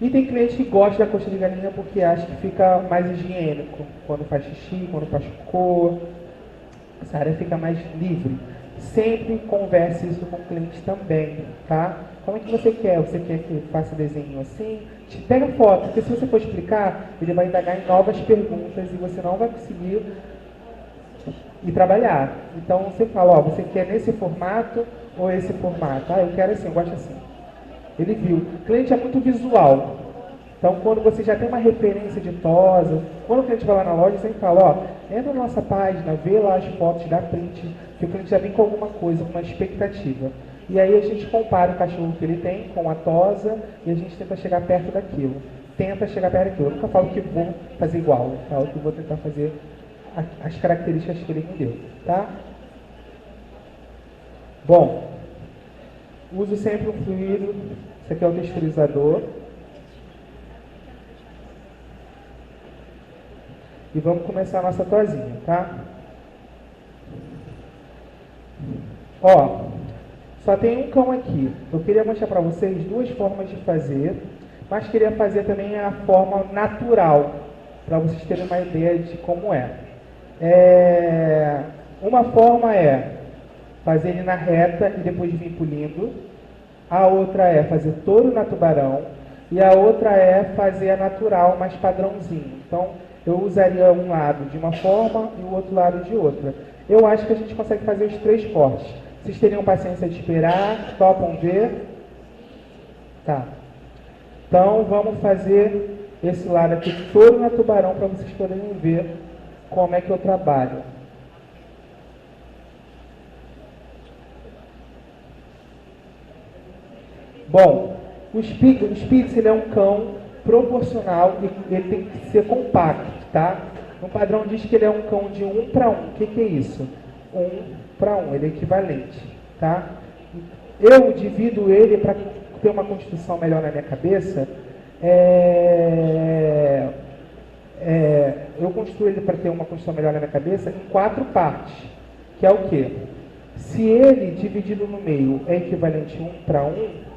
E tem cliente que gosta da coxa de galinha porque acha que fica mais higiênico. Quando faz xixi, quando faz cocô, essa área fica mais livre. Sempre converse isso com o cliente também, tá? Como é que você quer? Você quer que faça desenho assim? Pega foto, porque se você for explicar, ele vai indagar em novas perguntas e você não vai conseguir ir trabalhar. Então você fala, ó, você quer nesse formato ou esse formato? Ah, eu quero assim, eu gosto assim. Ele viu. O cliente é muito visual. Então, quando você já tem uma referência de tosa, quando o cliente vai lá na loja, você sempre fala, ó, entra na nossa página, vê lá as fotos, dá print, que o cliente já vem com alguma coisa, com uma expectativa. E aí a gente compara o cachorro que ele tem com a tosa e a gente tenta chegar perto daquilo. Tenta chegar perto daquilo. Eu nunca falo que vou fazer igual, eu falo que vou tentar fazer as características que ele me deu, tá? Bom, uso sempre um fluido, esse aqui é o texturizador. E vamos começar a nossa tosinha, tá? Ó, só tem um cão aqui. Eu queria mostrar para vocês duas formas de fazer, mas queria fazer também a forma natural, para vocês terem uma ideia de como é. Uma forma é fazer ele na reta e depois vir pulindo. A outra é fazer touro na tubarão. E a outra é fazer a natural, mais padrãozinho. Então, eu usaria um lado de uma forma e o outro lado de outra. Eu acho que a gente consegue fazer os três cortes. Vocês teriam paciência de esperar? Topam ver? Tá. Então, vamos fazer esse lado aqui, touro na tubarão, para vocês poderem ver como é que eu trabalho. Bom, o Spitz ele é um cão proporcional e ele tem que ser compacto, tá? No padrão diz que ele é um cão de 1 para 1. O que é isso? 1 para 1, ele é equivalente, tá? Eu divido ele para ter uma constituição melhor na minha cabeça. Eu construo ele para ter uma constituição melhor na minha cabeça em 4 partes, que é o quê? Se ele dividido no meio é equivalente a 1 para 1,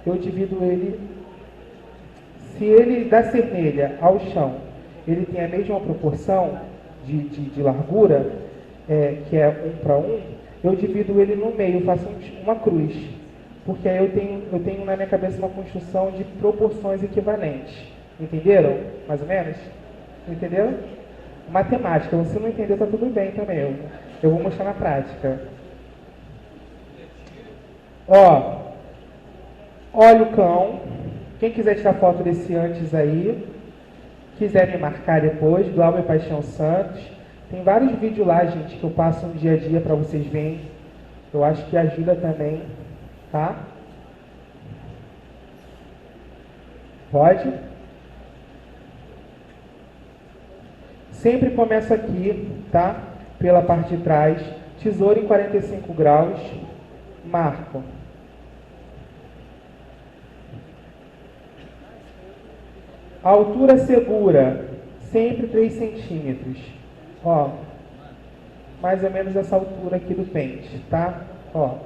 eu divido ele. Se ele da cernelha ao chão, ele tem a mesma proporção de largura, que é 1 para 1, eu divido ele no meio, faço uma cruz. Porque aí eu tenho na minha cabeça uma construção de proporções equivalentes. Entenderam? Mais ou menos? Entenderam? Matemática. Se não entender, está tudo bem também. Eu vou mostrar na prática. Ó, olha o cão. Quem quiser tirar foto desse antes aí, quiser me marcar depois, Glauber Paixão Santos. Tem vários vídeos lá, gente, que eu passo no dia a dia para vocês verem. Eu acho que ajuda também, tá? Pode? Sempre começa aqui, tá? Pela parte de trás. Tesoura em 45 graus. Marco. A altura segura, sempre 3 centímetros. Ó, mais ou menos essa altura aqui do pente, tá? Ó,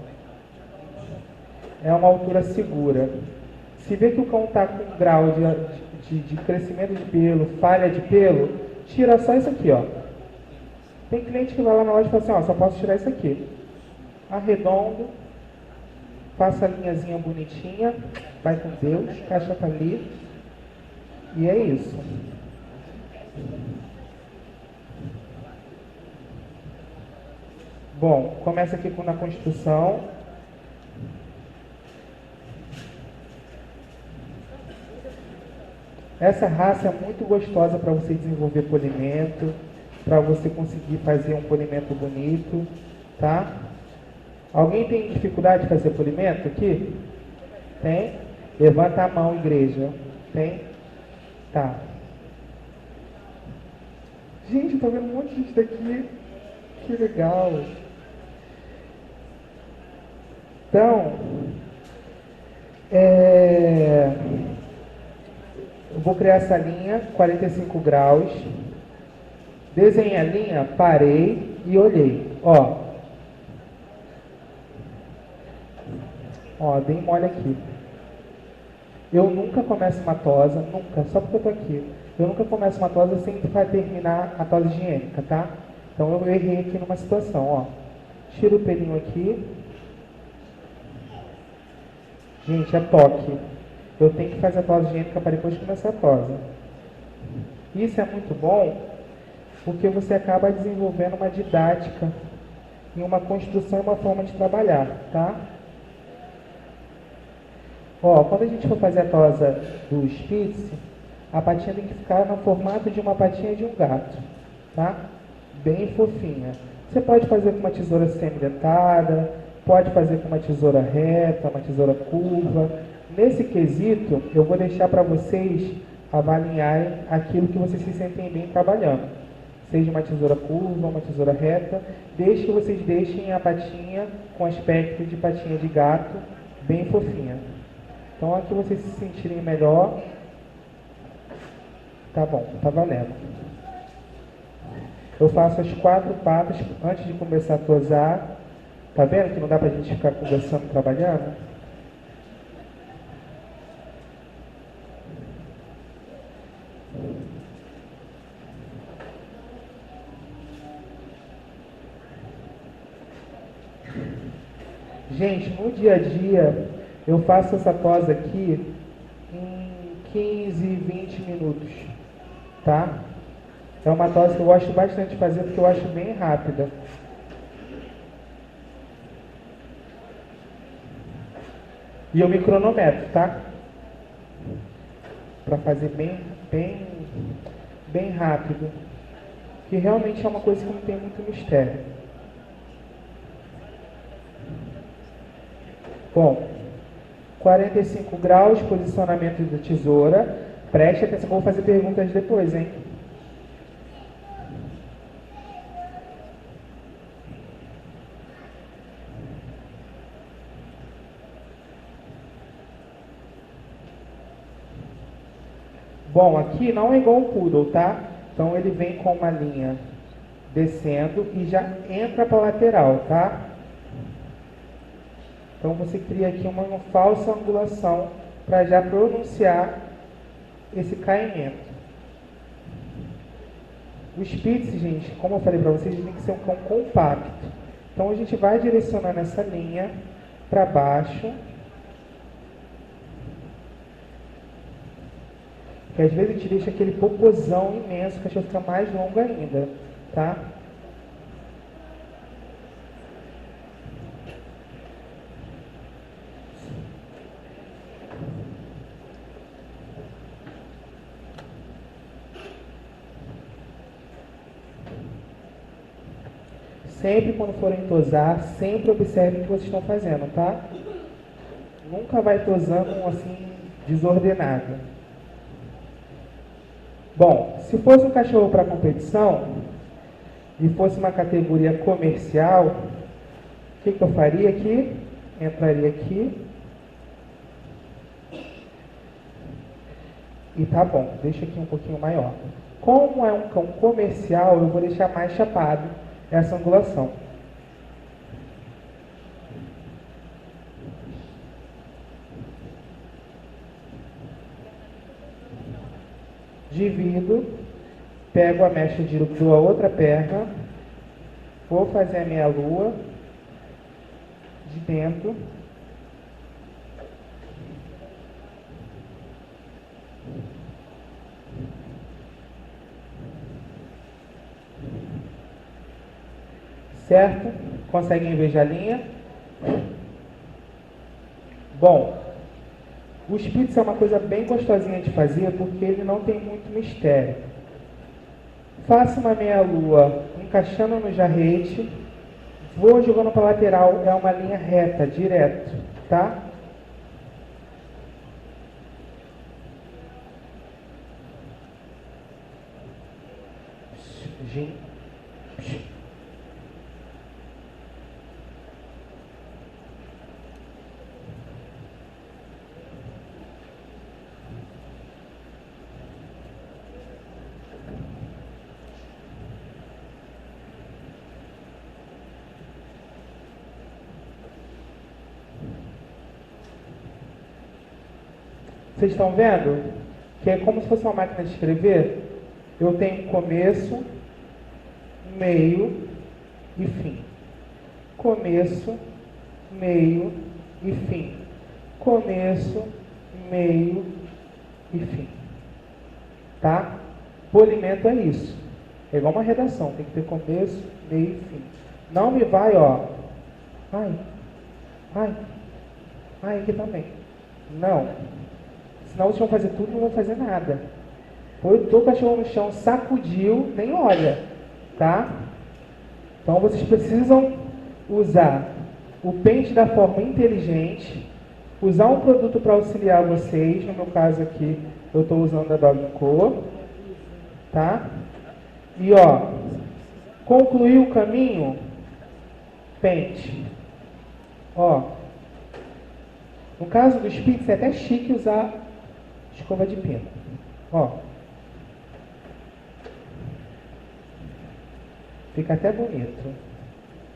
é uma altura segura. Se vê que o cão está com grau de crescimento de pelo, falha de pelo, tira só isso aqui, ó. Tem cliente que vai lá na loja e fala assim, ó, só posso tirar isso aqui. Arredondo, faça a linhazinha bonitinha, vai com Deus, caixa tá ali. E é isso. Bom, começa aqui na construção. Essa raça é muito gostosa para você desenvolver polimento, para você conseguir fazer um polimento bonito, tá? Alguém tem dificuldade de fazer polimento aqui? Tem? Levanta a mão, igreja. Tem? Tá. Gente, eu tô vendo um monte de gente daqui. Que legal. Então, eu vou criar essa linha, 45 graus. Desenhei a linha, parei e olhei. Ó, bem mole aqui. Eu nunca começo uma tosa, nunca, só porque eu tô aqui. Eu nunca começo uma tosa sem terminar a tosa higiênica, tá? Então eu errei aqui numa situação, ó. Tiro o pelinho aqui. Gente, é toque. Eu tenho que fazer a tosa higiênica para depois começar a tosa. Isso é muito bom, porque você acaba desenvolvendo uma didática e uma construção e uma forma de trabalhar, tá? Ó, quando a gente for fazer a tosa do Spitz, a patinha tem que ficar no formato de uma patinha de um gato, tá? Bem fofinha. Você pode fazer com uma tesoura semi-dentada, pode fazer com uma tesoura reta, uma tesoura curva. Nesse quesito, eu vou deixar para vocês avaliarem aquilo que vocês se sentem bem trabalhando. Seja uma tesoura curva, uma tesoura reta, desde que vocês deixem a patinha com aspecto de patinha de gato, bem fofinha. Então, aqui vocês se sentirem melhor, tá bom, tá valendo. Eu faço as 4 patas antes de começar a tosar. Tá vendo que não dá pra gente ficar conversando, trabalhando? Gente, no dia a dia, eu faço essa tosa aqui em 15, 20 minutos, tá? É uma tosa que eu gosto bastante de fazer porque eu acho bem rápida. E eu me cronometro, tá? Para fazer bem rápido. Que realmente é uma coisa que não tem muito mistério. Bom, 45 graus, posicionamento da tesoura. Preste atenção, vou fazer perguntas depois, hein? Bom, aqui não é igual o poodle, tá? Então ele vem com uma linha descendo e já entra para a lateral, tá? Então você cria aqui uma falsa angulação para já pronunciar esse caimento. O Spitz, gente, como eu falei para vocês, ele tem que ser um cão compacto. Então a gente vai direcionando essa linha para baixo. Que às vezes a gente deixa aquele popozão imenso, que a gente fica mais longo ainda, tá? Sempre quando forem tosar, sempre observem o que vocês estão fazendo, tá? Nunca vai tosando assim, desordenado. Bom, se fosse um cachorro para competição e fosse uma categoria comercial, o que eu faria aqui? Entraria aqui. E tá bom, deixa aqui um pouquinho maior. Como é um cão comercial, eu vou deixar mais chapado essa angulação. Divido, pego a mecha de a outra perna, vou fazer a minha lua de dentro. Certo? Conseguem ver a linha? Bom, o Spitz é uma coisa bem gostosinha de fazer porque ele não tem muito mistério. Faço uma meia-lua encaixando no jarrete, vou jogando para a lateral, é uma linha reta, direto, tá? Jim. Vocês estão vendo que é como se fosse uma máquina de escrever? Eu tenho começo, meio e fim. Começo, meio e fim. Começo, meio e fim. Tá? Polimento é isso. É igual uma redação, tem que ter começo, meio e fim. Não me vai, ó. Ai, aqui também. Não. Senão vocês vão fazer tudo e não vão fazer nada. Põe o cachorro no chão, sacudiu, nem olha. Tá? Então vocês precisam usar o pente da forma inteligente, usar um produto para auxiliar vocês. No meu caso aqui, eu estou usando a Dog Co. Tá? E ó, concluir o caminho, pente. Ó, no caso dos Pix, é até chique usar escova de pena. Ó. Fica até bonito.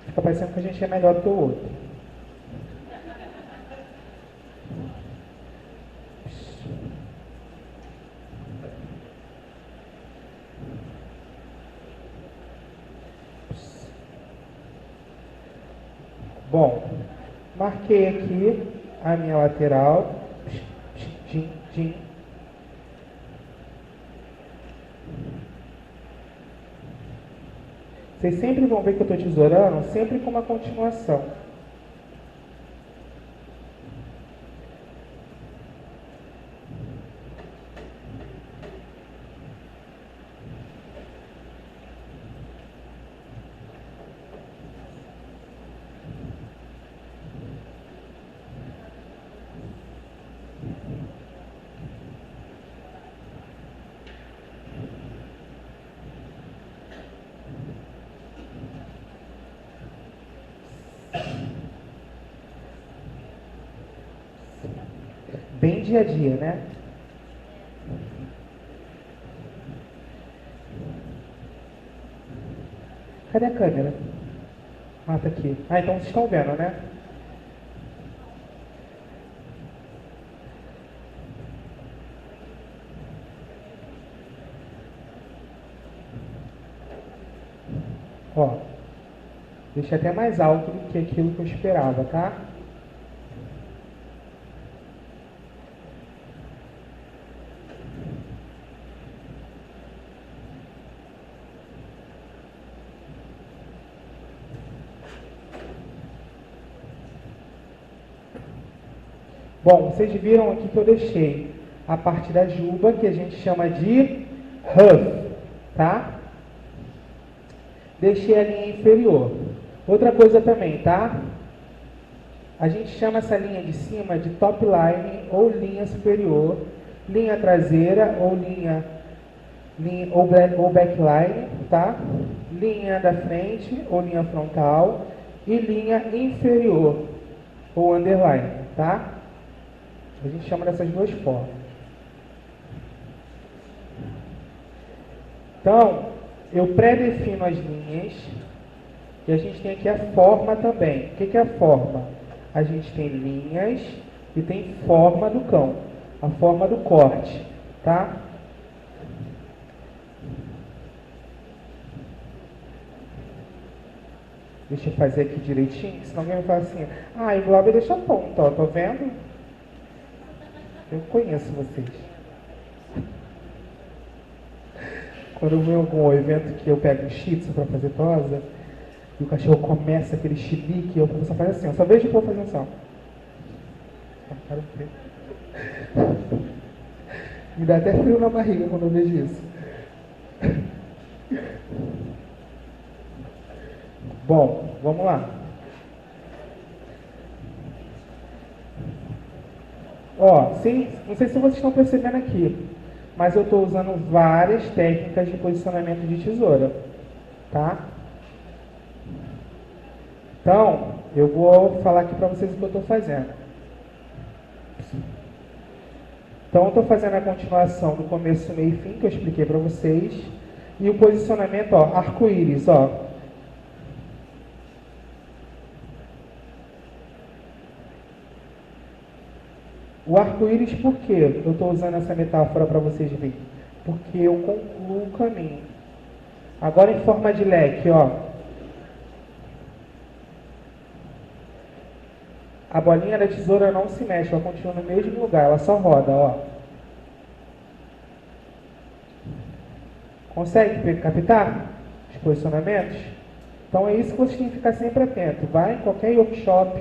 Fica parecendo que a gente é melhor do que o outro. Bom, marquei aqui a minha lateral. Jim. Vocês sempre vão ver que eu estou tesourando, sempre com uma continuação. Bem dia a dia, né? Cadê a câmera? Ah, tá aqui. Ah, então vocês estão vendo, né? Ó, deixei até mais alto do que aquilo que eu esperava, tá? Bom, vocês viram aqui que eu deixei a parte da juba, que a gente chama de ruff, tá? Deixei a linha inferior. Outra coisa também, tá? A gente chama essa linha de cima de top line ou linha superior, linha traseira ou ou backline, tá? Linha da frente ou linha frontal e linha inferior ou underline, tá? A gente chama dessas duas formas. Então, eu pré-defino as linhas e a gente tem aqui a forma também. O que é a forma? A gente tem linhas e tem forma do cão, a forma do corte, tá? Deixa eu fazer aqui direitinho, senão alguém vai falar assim, ah, o Glauber deixa ponta, ó, tô vendo? Eu conheço vocês. Quando eu vou em algum evento que eu pego um shih tzu para fazer tosa, e o cachorro começa aquele chilique, eu começo a fazer assim, eu só vejo o povo fazendo assim, ó. Me dá até frio na barriga quando eu vejo isso. Bom, vamos lá. Ó, não sei se vocês estão percebendo aqui, mas eu estou usando várias técnicas de posicionamento de tesoura, tá? Então, eu vou falar aqui para vocês o que eu estou fazendo. Então, eu estou fazendo a continuação do começo, meio e fim, que eu expliquei para vocês. E o posicionamento, ó, arco-íris, ó. O arco-íris, por quê? Eu estou usando essa metáfora para vocês verem. Porque eu concluo o caminho. Agora em forma de leque, ó. A bolinha da tesoura não se mexe, ela continua no mesmo lugar, ela só roda, ó. Consegue captar os posicionamentos? Então é isso que vocês têm que ficar sempre atento. Vai em qualquer workshop,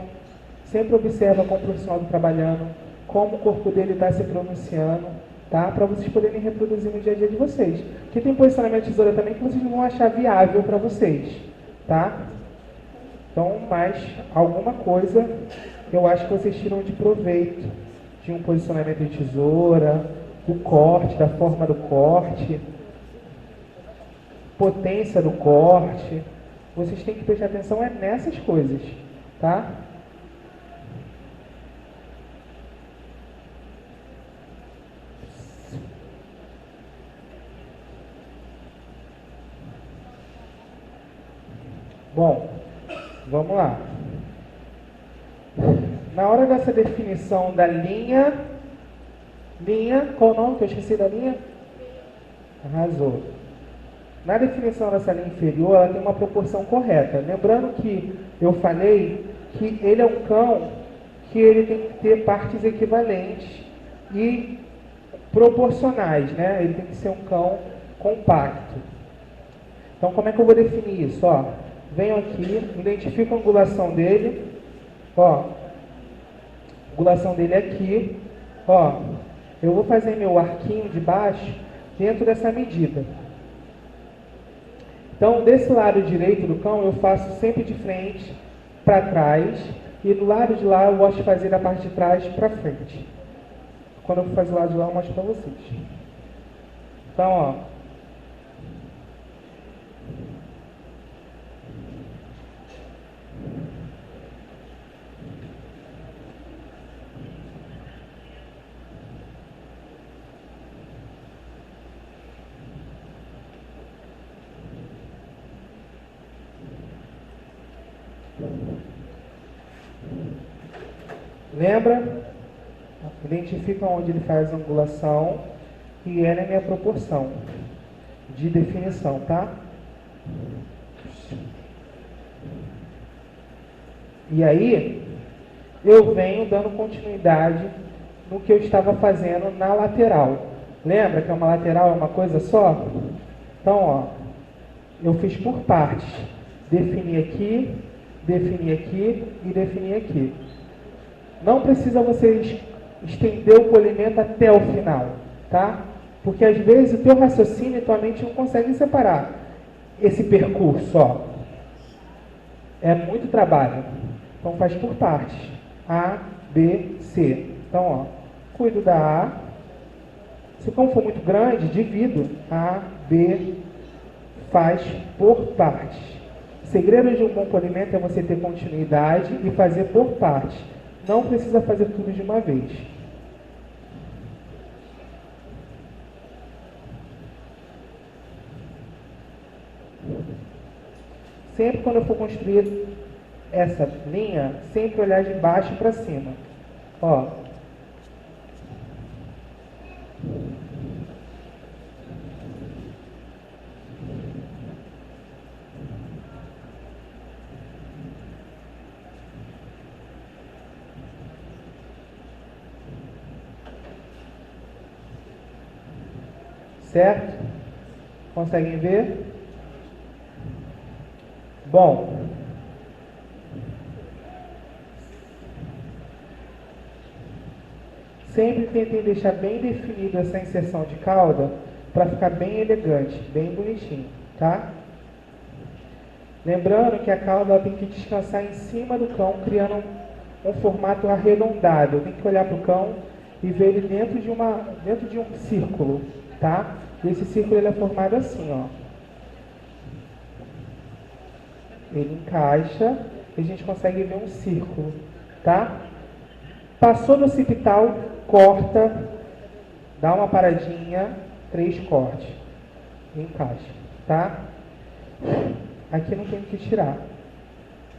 sempre observa como o profissional está trabalhando, como o corpo dele está se pronunciando, tá? Para vocês poderem reproduzir no dia a dia de vocês. Porque tem posicionamento de tesoura também que vocês não vão achar viável para vocês, tá? Então, mais alguma coisa eu acho que vocês tiram de proveito de um posicionamento de tesoura, do corte, da forma do corte, potência do corte. Vocês têm que prestar atenção nessas coisas, tá? Bom, vamos lá. Na hora dessa definição da linha, qual o nome que eu esqueci da linha? Arrasou. Na definição dessa linha inferior, ela tem uma proporção correta. Lembrando que eu falei que ele é um cão que ele tem que ter partes equivalentes e proporcionais, né? Ele tem que ser um cão compacto. Então, como é que eu vou definir isso? Ó, venho aqui, identifico a angulação dele, ó, a angulação dele aqui, ó, eu vou fazer meu arquinho de baixo dentro dessa medida. Então, desse lado direito do cão, eu faço sempre de frente para trás, e do lado de lá eu gosto de fazer da parte de trás para frente. Quando eu for fazer o lado de lá, eu mostro para vocês. Então, ó, lembra? Identifica onde ele faz a angulação e ela é a minha proporção de definição, tá? E aí, eu venho dando continuidade no que eu estava fazendo na lateral. Lembra que uma lateral é uma coisa só? Então, ó, eu fiz por partes. Defini aqui e defini aqui. Não precisa você estender o polimento até o final, tá? Porque às vezes o teu raciocínio e tua mente não conseguem separar esse percurso, ó. É muito trabalho. Então faz por partes. A, B, C. Então, ó, cuido da A. Se como for muito grande, divido. A, B, faz por partes. O segredo de um bom polimento é você ter continuidade e fazer por partes. Não precisa fazer tudo de uma vez. Sempre quando eu for construir essa linha, sempre olhar de baixo para cima. Ó. Certo? Conseguem ver? Bom, sempre tentem deixar bem definido essa inserção de cauda para ficar bem elegante, bem bonitinho, tá? Lembrando que a cauda ela tem que descansar em cima do cão, criando um formato arredondado. Eu tenho que olhar para o cão e ver ele dentro de um círculo, tá? E esse círculo ele é formado assim, ó. Ele encaixa e a gente consegue ver um círculo, tá? Passou do occipital, corta, dá uma paradinha, 3 cortes, e encaixa, tá? Aqui não tem o que tirar.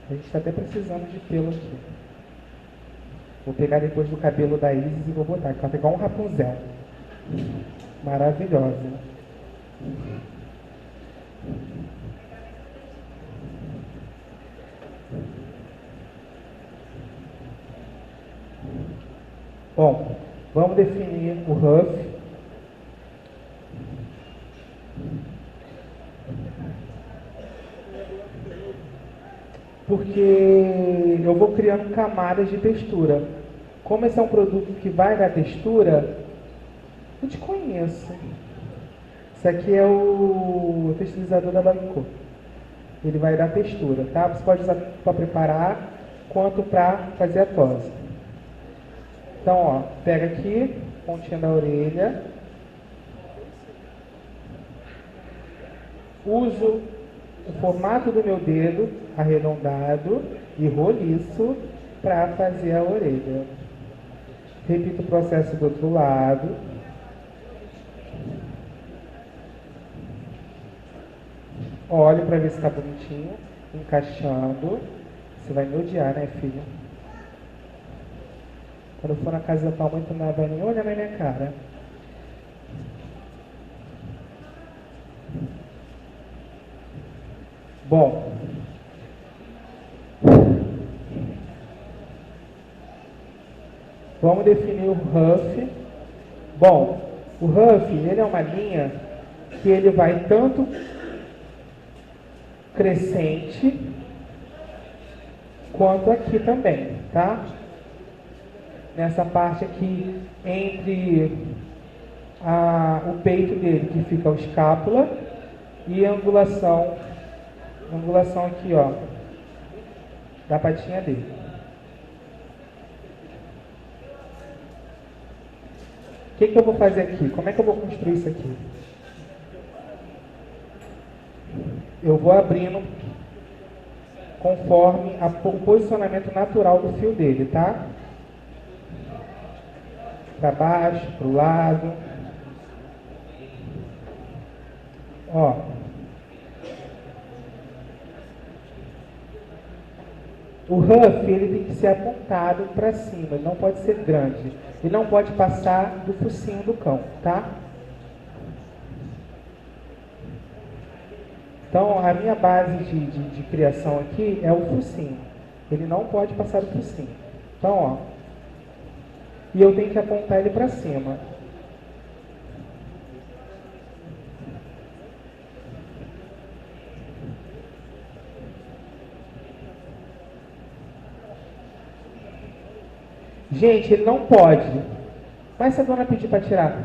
A gente está até precisando de pelo aqui. Vou pegar depois do cabelo da Isis e vou botar, que ela pegar um Rapunzel. Maravilhosa. Bom, vamos definir o ruff. Porque eu vou criando camadas de textura. Como esse é um produto que vai dar textura, eu te conheço. Esse aqui é o texturizador da Baricô. Ele vai dar textura, tá? Você pode usar para preparar, quanto para fazer a tosa. Então, ó, pega aqui, pontinha da orelha. Uso o formato do meu dedo, arredondado e roliço, para fazer a orelha. Repito o processo do outro lado. Olho para ver se está bonitinho, encaixando. Você vai me odiar, né, filho? Quando eu for na casa da tua mãe, tu não vai nem olhar na minha cara. Bom. Vamos definir o ruff. Bom, o ruff, ele é uma linha que ele vai tanto crescente quanto aqui também, tá? Nessa parte aqui entre o peito dele, que fica a escápula, e a angulação aqui, ó, da patinha dele. O que eu vou fazer aqui? Como é que eu vou construir isso aqui? Eu vou abrindo conforme o posicionamento natural do fio dele, tá? Para baixo, para o lado. Ó. O ruff, ele tem que ser apontado para cima, ele não pode ser grande. Ele não pode passar do focinho do cão, tá? Então, a minha base de criação aqui é o focinho. Ele não pode passar do focinho. Então, ó. E eu tenho que apontar ele para cima. Gente, ele não pode. Mas se a dona pedir para tirar?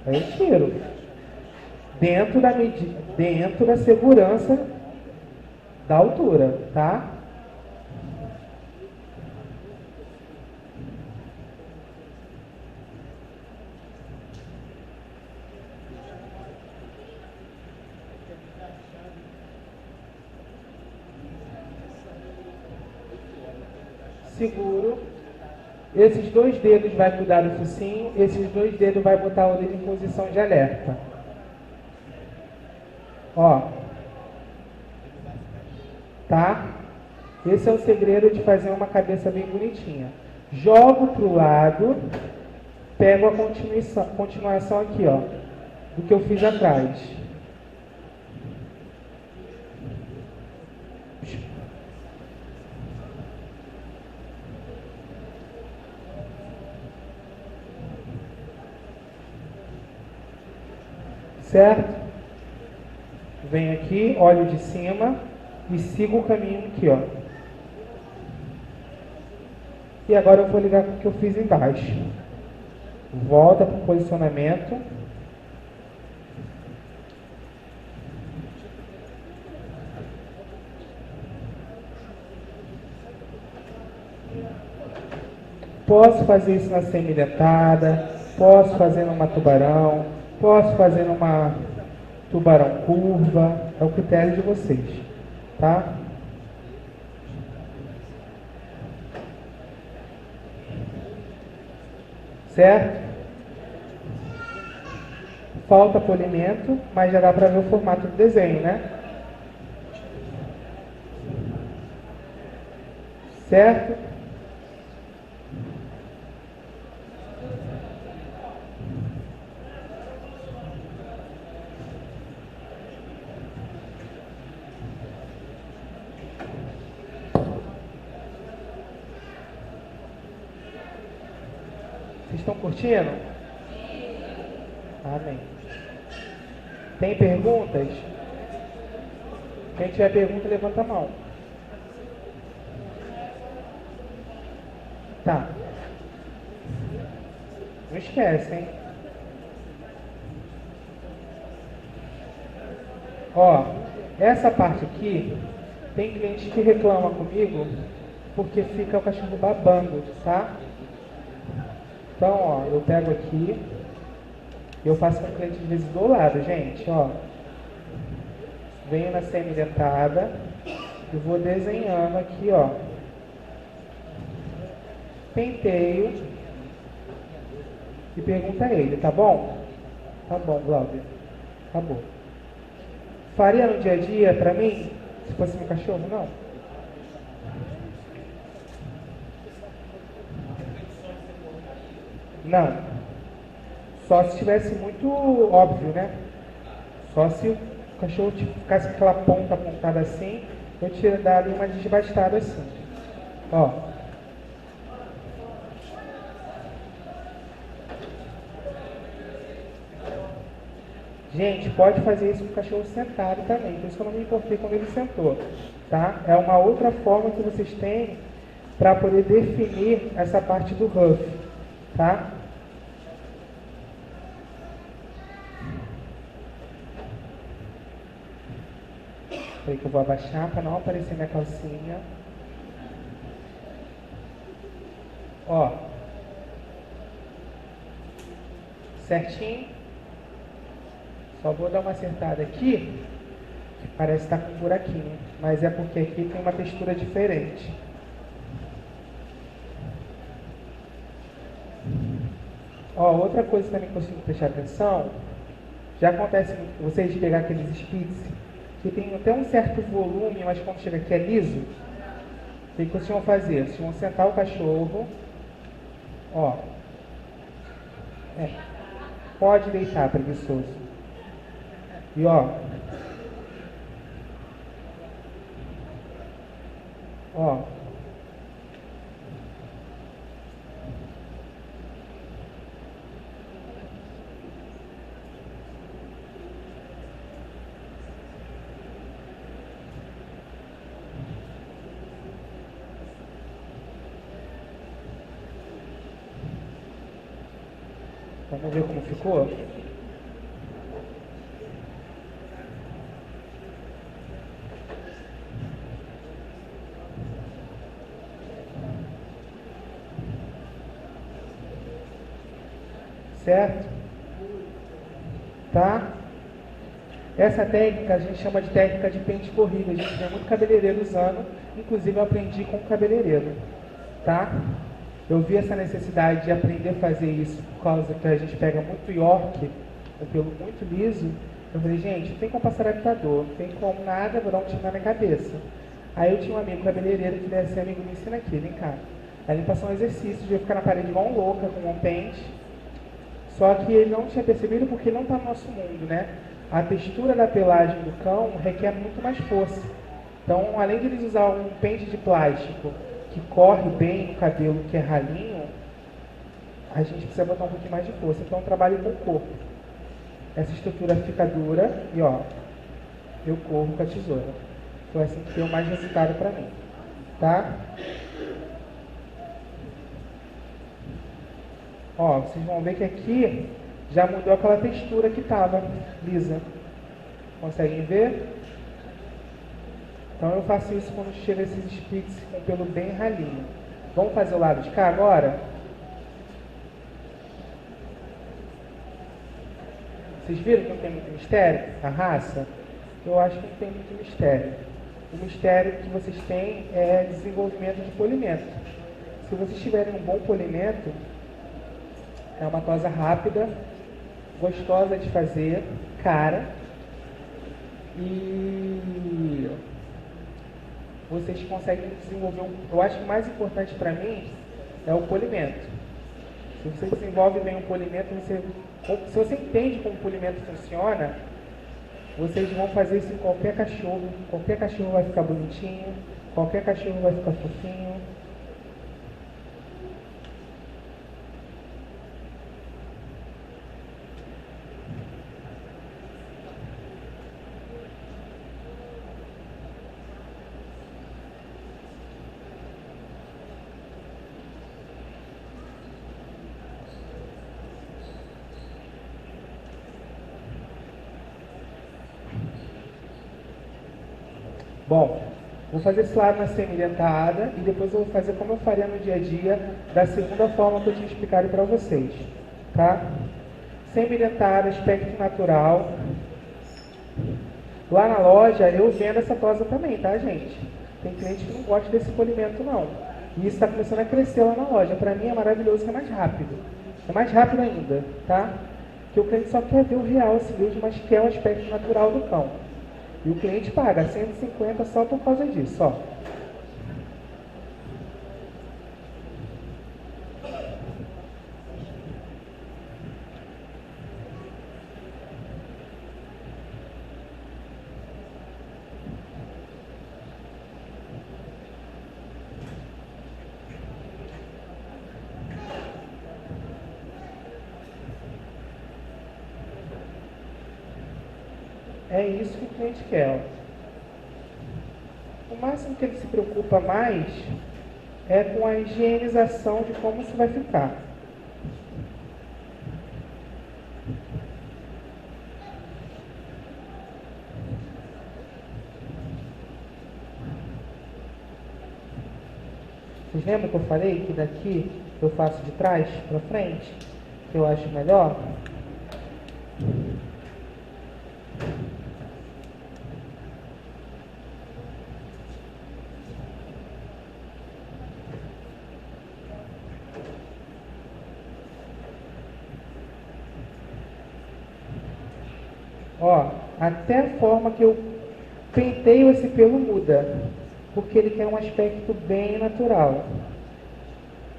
Aí eu tiro. Dentro da medida, dentro da segurança da altura, tá? Seguro. Esses 2 dedos vai cuidar do focinho, esses 2 dedos vai botar o dedo em posição de alerta. Ó. Tá? Esse é o segredo de fazer uma cabeça bem bonitinha. Jogo pro lado, pego a continuação aqui, ó, do que eu fiz atrás. Certo? Venho aqui, olho de cima e sigo o caminho aqui, ó. E agora eu vou ligar com o que eu fiz embaixo. Volta para o posicionamento. Posso fazer isso na semi-dentada, posso fazer numa tubarão, posso fazer numa tubarão curva. É o critério de vocês, tá? Certo? Falta polimento, mas já dá para ver o formato do desenho, né? Certo? Vocês estão curtindo? Amém. Tem perguntas? Quem tiver pergunta, levanta a mão. Tá. Não esquece, hein? Ó, essa parte aqui, tem cliente que reclama comigo porque fica o cachorro babando, tá? Então, ó, eu pego aqui, eu faço com o cliente de vez do lado, gente, ó. Venho na semi-dentada e vou desenhando aqui, ó. Penteio e pergunta a ele, tá bom? Tá bom, Glauber. Tá bom. Faria no dia a dia pra mim, se fosse meu cachorro? Não. Não. Só se estivesse muito óbvio, né? Só se o cachorro tipo, ficasse com aquela ponta apontada assim, eu tiraria dali uma desbastada assim. Ó. Gente, pode fazer isso com o cachorro sentado também, por isso que eu não me importei quando ele sentou, tá? É uma outra forma que vocês têm para poder definir essa parte do ruff, tá? Peraí que eu vou abaixar para não aparecer minha calcinha. Ó. Certinho. Só vou dar uma acertada aqui, que parece estar com um buraquinho, mas é porque aqui tem uma textura diferente. Ó, outra coisa também que eu preciso prestar atenção, já acontece muito com vocês de pegar aqueles spitz que tem até um certo volume, mas quando chega aqui é liso. O que vocês vão fazer? Vocês vão sentar o cachorro, ó, pode deitar, preguiçoso. E ó, vamos ver como ficou? Certo? Tá? Essa técnica a gente chama de técnica de pente corrido. A gente vê muito cabeleireiro usando, inclusive eu aprendi com o cabeleireiro. Tá? Eu vi essa necessidade de aprender a fazer isso por causa que a gente pega muito York, um pelo muito liso. Eu falei, gente, não tem como passar adaptador, não tem como nada, vou dar um tiro na minha cabeça. Aí eu tinha um amigo cabeleireiro que deve ser amigo, me ensina aqui, vem cá. Aí ele passou um exercício de eu ficar na parede igual um louca com um pente. Só que ele não tinha percebido porque ele não está no nosso mundo, né? A textura da pelagem do cão requer muito mais força. Então, além de eles usar um pente de plástico que corre bem no cabelo que é ralinho, a gente precisa botar um pouquinho mais de força. Então, eu trabalho com o corpo. Essa estrutura fica dura e, ó, eu corro com a tesoura. Foi assim que deu mais resultado para mim. Tá? Ó, vocês vão ver que aqui já mudou aquela textura que estava lisa. Conseguem ver? Então eu faço isso quando chega esses spits com pelo bem ralinho. Vamos fazer o lado de cá agora? Vocês viram que não tem muito mistério? A raça? eu acho que não tem muito mistério. O mistério que vocês têm é desenvolvimento de polimento. Se vocês tiverem um bom polimento, é uma tosa rápida, gostosa de fazer, cara, e vocês conseguem desenvolver eu acho que o mais importante para mim é o polimento. Se você desenvolve bem o polimento, se você entende como o polimento funciona, vocês vão fazer isso em qualquer cachorro vai ficar bonitinho, qualquer cachorro vai ficar fofinho. Bom, vou fazer esse lado na semi-dentada e depois eu vou fazer como eu faria no dia a dia, da segunda forma que eu tinha explicado para vocês, tá? Semi-dentada, aspecto natural. Lá na loja eu vendo essa tosa também, tá, gente? Tem cliente que não gosta desse polimento não. E isso está começando a crescer lá na loja. Para mim é maravilhoso que é mais rápido. É mais rápido ainda, tá? Porque o cliente só quer ver o real assim mesmo, mas quer o aspecto natural do cão. E o cliente paga 150 só por causa disso, ó. É isso que o cliente quer. Ó. O máximo que ele se preocupa mais é com a higienização de como isso vai ficar. Vocês lembram que eu falei que daqui eu faço de trás para frente? Que eu acho melhor? Ó, até a forma que eu penteio esse pelo muda, porque ele tem um aspecto bem natural.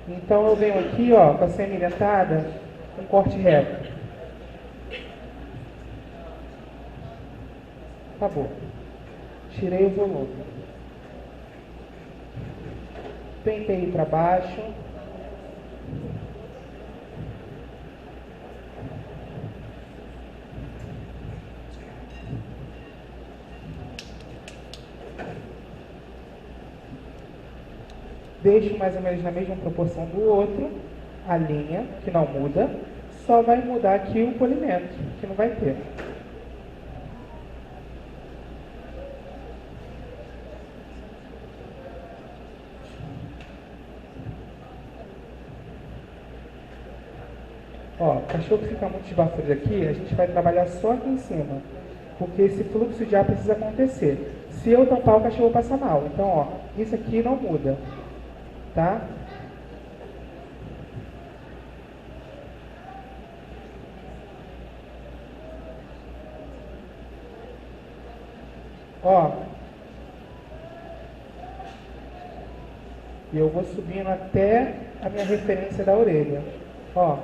Então eu venho aqui, ó, com a semi-dentada, um corte reto. Acabou. Tirei o volume. Penteio para baixo. Deixo mais ou menos na mesma proporção do outro, a linha, que não muda, só vai mudar aqui o polimento, que não vai ter. Ó, o cachorro que fica muito esbaforido aqui, a gente vai trabalhar só aqui em cima, porque esse fluxo de ar precisa acontecer. Se eu tampar, o cachorro passa mal. Então, ó, isso aqui não muda. Tá? Ó. E eu vou subindo até a minha referência da orelha. Ó.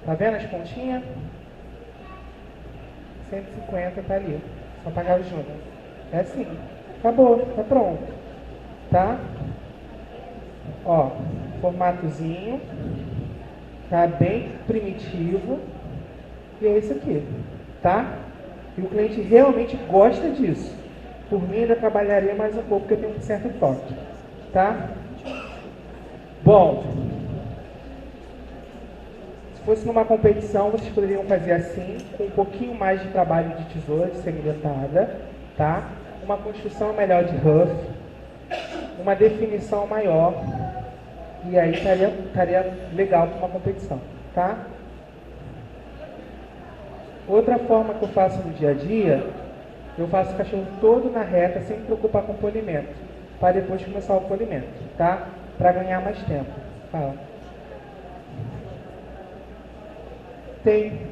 Tá vendo as pontinhas? 150 tá ali. Só pagar o júnior. É assim. Acabou. Tá pronto. Tá? Ó. Formatozinho. Tá bem primitivo. E é isso aqui. Tá? E o cliente realmente gosta disso. Por mim, ainda trabalharia mais um pouco, porque eu tenho um certo toque. Tá? Bom. Se fosse numa competição, vocês poderiam fazer assim, com um pouquinho mais de trabalho de tesoura, de semi-dentada, tá? Uma construção melhor de ruff, uma definição maior, e aí estaria legal para uma competição, tá? Outra forma que eu faço no dia a dia, eu faço o cachorro todo na reta, sem me preocupar com o polimento, para depois começar o polimento, tá? Para ganhar mais tempo. Fala. Tem.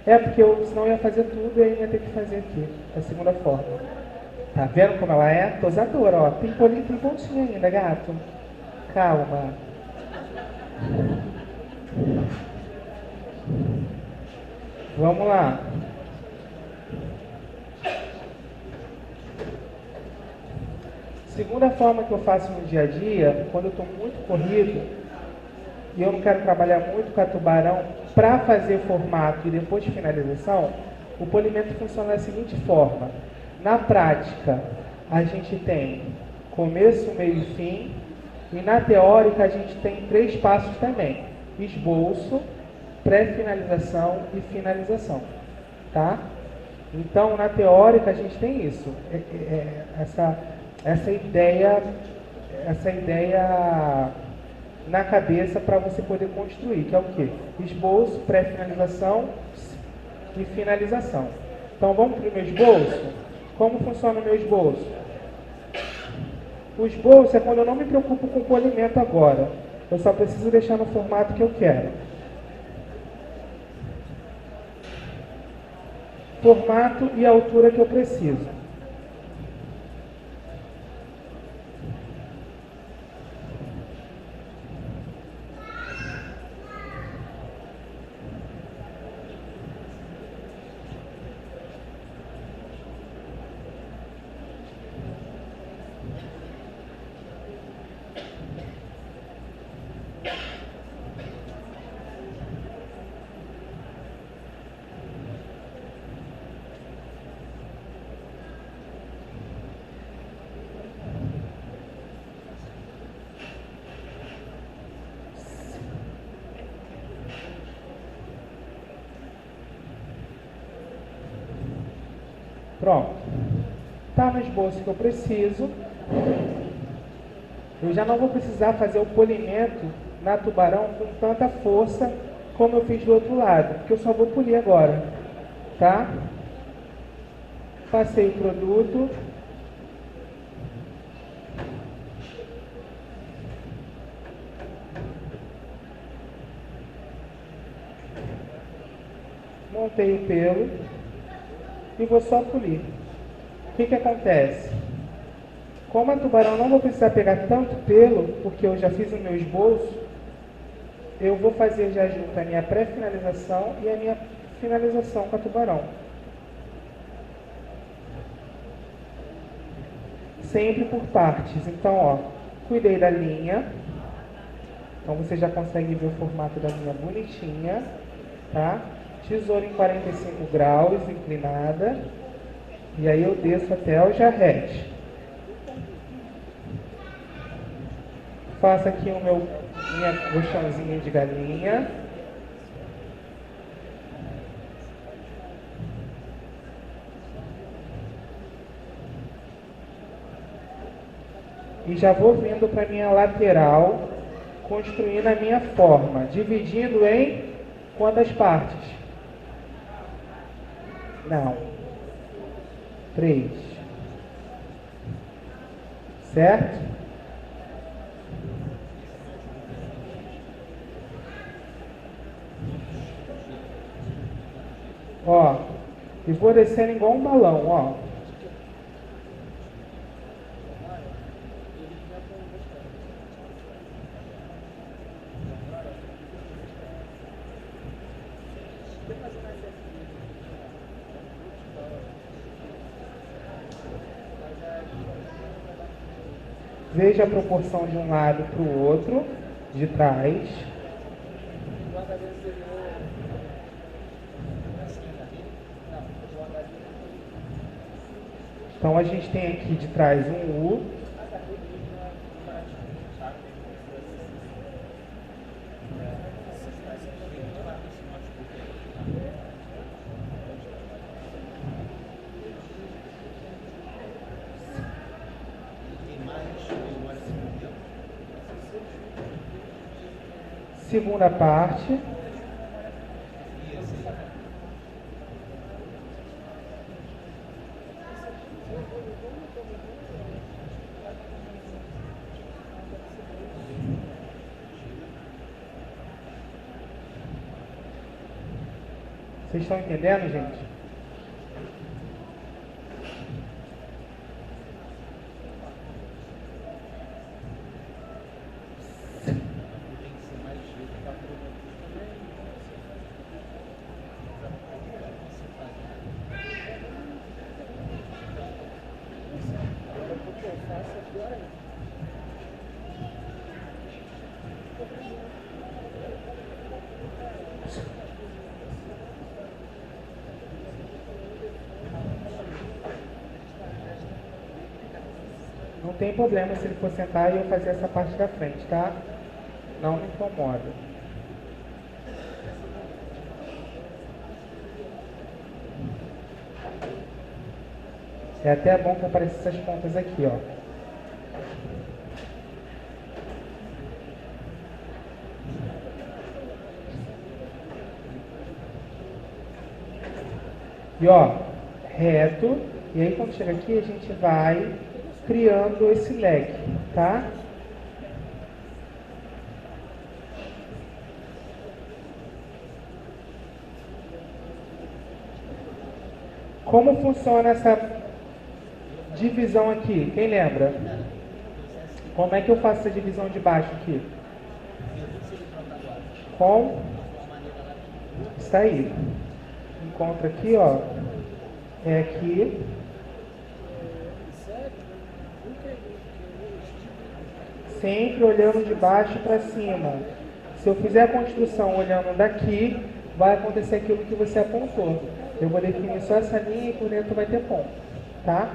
É porque senão eu ia fazer tudo e aí eu ia ter que fazer aqui, a segunda forma. Tá vendo como ela é? Tosadora, ó. Tem pontinha ainda, gato. Calma. Vamos lá. Segunda forma que eu faço no dia a dia, quando eu estou muito corrido e eu não quero trabalhar muito com a tubarão, para fazer formato e depois finalização, o polimento funciona da seguinte forma. Na prática, a gente tem começo, meio e fim, e na teórica a gente tem 3 passos também. Esboço, pré-finalização e finalização. Tá? Então, na teórica a gente tem isso. Essa ideia na cabeça para você poder construir, que é o quê? Esboço, pré-finalização e finalização. Então vamos para o meu esboço? Como funciona o meu esboço? O esboço é quando eu não me preocupo com o polimento agora. Eu só preciso deixar no formato que eu quero. Formato e altura que eu preciso. Pronto. Está no esboço que eu preciso. Eu já não vou precisar fazer o polimento na tubarão com tanta força como eu fiz do outro lado, porque eu só vou polir agora. Tá? Passei o produto. Montei o pelo e vou só polir. O que acontece? Como a tubarão não vou precisar pegar tanto pelo, porque eu já fiz o meu esboço, eu vou fazer já junto a minha pré-finalização e a minha finalização com a tubarão. Sempre por partes. Então, ó, cuidei da linha. Então você já consegue ver o formato da linha bonitinha, tá? Tesoura em 45 graus, inclinada. E aí eu desço até o jarrete. Faço aqui o minha colchãozinha de galinha. E já vou vindo para a minha lateral, construindo a minha forma, dividindo em quantas partes? Não. 3. Certo? Ó, e vou descendo igual um balão, ó. Veja a proporção de um lado para o outro, de trás. Então a gente tem aqui de trás um U. Segunda parte. Vocês estão entendendo, gente? Não tem problema se ele for sentar e eu fazer essa parte da frente, tá? Não me incomoda. É até bom que apareçam essas pontas aqui, ó. E ó, reto. E aí quando chega aqui a gente vai criando esse leque, tá? Como funciona essa divisão aqui? Quem lembra? Como é que eu faço essa divisão de baixo aqui? Com? Está aí. Encontra aqui, ó. É aqui. Sempre olhando de baixo para cima. Se eu fizer a construção olhando daqui, vai acontecer aquilo que você apontou. Eu vou definir só essa linha e por dentro vai ter ponto, tá?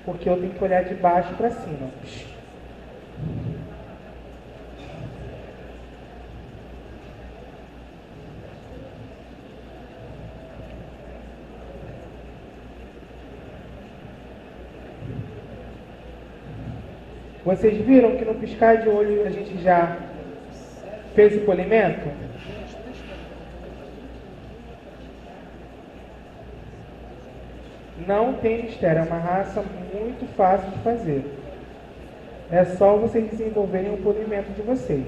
Porque eu tenho que olhar de baixo para cima. Vocês viram que no piscar de olho a gente já fez o polimento? Não tem mistério, é uma raça muito fácil de fazer. É só vocês desenvolverem o polimento de vocês.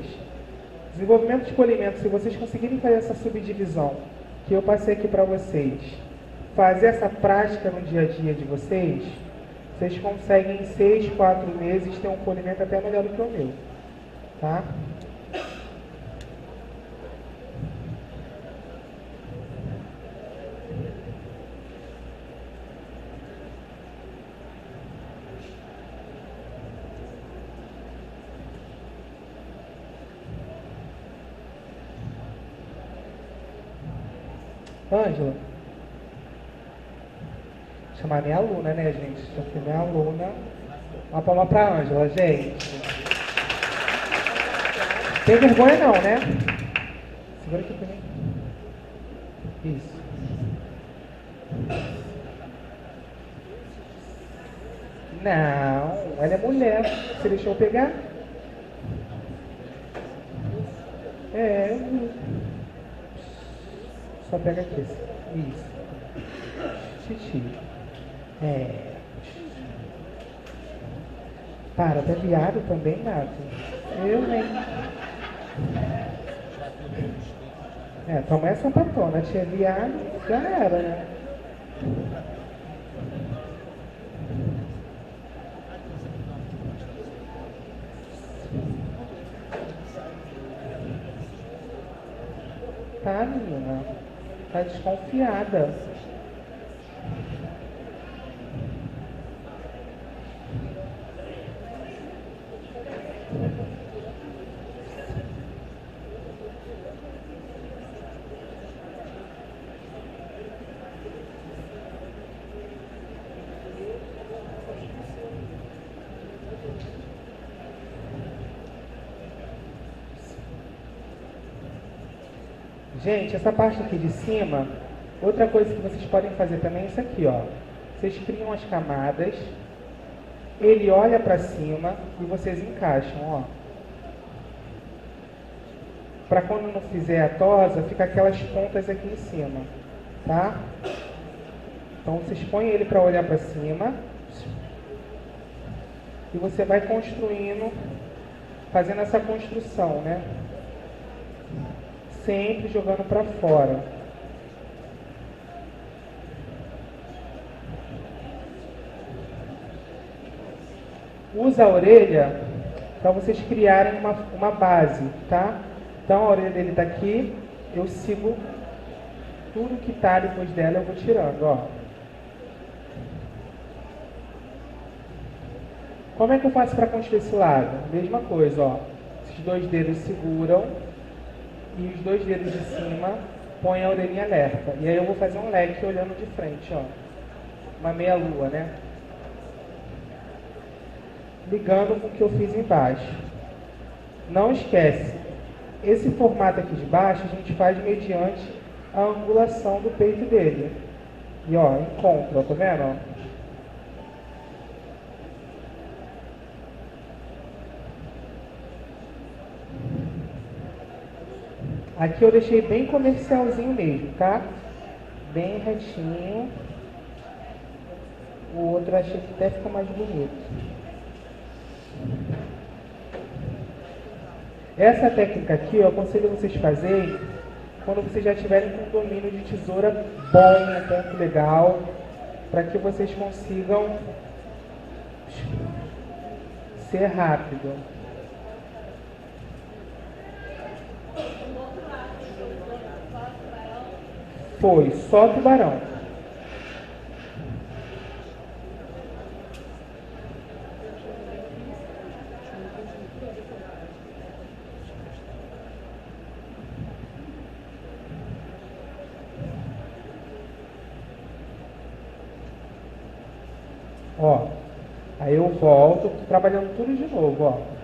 Desenvolvimento de polimento, se vocês conseguirem fazer essa subdivisão que eu passei aqui para vocês, fazer essa prática no dia a dia de vocês, vocês conseguem em 6, 4 meses ter um polimento até melhor do que o meu. Tá? Ângela. Chamar minha aluna, né, gente? Isso aqui é minha aluna. Uma palma pra Ângela, gente. Tem vergonha não, né? Segura aqui pra mim. Isso. Não, ela é mulher. Você deixou eu pegar? É, só pega aqui. Isso. Xixi. É. Para, até viado também, Nato. Eu nem. É, toma essa patona. Tinha viado, já era, né? Tá, menina. Tá desconfiada. Gente, essa parte aqui de cima, outra coisa que vocês podem fazer também é isso aqui, ó. Vocês criam as camadas ele olha para cima e vocês encaixam, ó. Para quando não fizer a tosa, fica aquelas pontas aqui em cima, tá? Então vocês põem ele para olhar para cima e você vai construindo, fazendo essa construção, né? Sempre jogando para fora. Usa a orelha para vocês criarem uma base, tá? Então a orelha dele está aqui, eu sigo tudo que está depois dela, eu vou tirando, ó. Como é que eu faço para construir esse lado? Mesma coisa, ó. Esses dois dedos seguram e os dois dedos de cima põem a orelhinha alerta. E aí eu vou fazer um leque olhando de frente, ó. Uma meia lua, né? Ligando com o que eu fiz embaixo. Não esquece, esse formato aqui de baixo a gente faz mediante a angulação do peito dele. E ó, encontra, ó, tá vendo? Ó? Aqui eu deixei bem comercialzinho mesmo, tá? Bem retinho. O outro eu achei que até fica mais bonito. Essa técnica aqui eu aconselho vocês fazerem quando vocês já tiverem com um domínio de tesoura bom, um ponto legal, para que vocês consigam ser rápido. Foi só tubarão. Ó, aí eu volto, tô trabalhando tudo de novo, ó.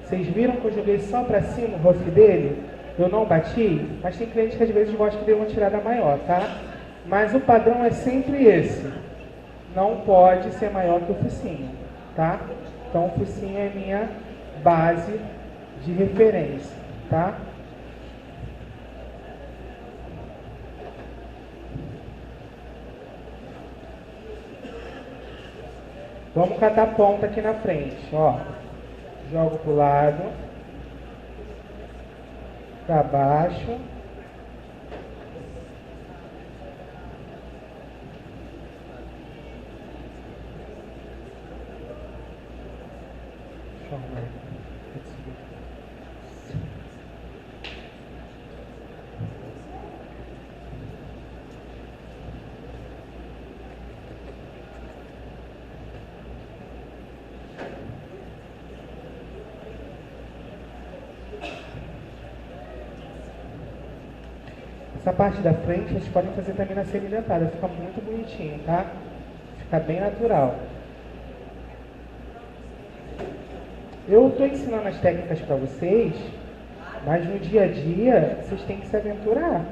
Vocês viram que eu joguei só pra cima o rosto dele? Eu não bati, mas tem cliente que às vezes gosta de dar uma tirada maior, tá? Mas o padrão é sempre esse. Não pode ser maior que o focinho, tá? Então o focinho é minha base de referência, tá? Vamos catar a ponta aqui na frente, ó. Jogo pro lado, para baixo, essa parte da frente vocês podem fazer também na semi-dentada, fica muito bonitinho, tá? Fica bem natural. Eu estou ensinando as técnicas para vocês, mas no dia a dia vocês têm que se aventurar.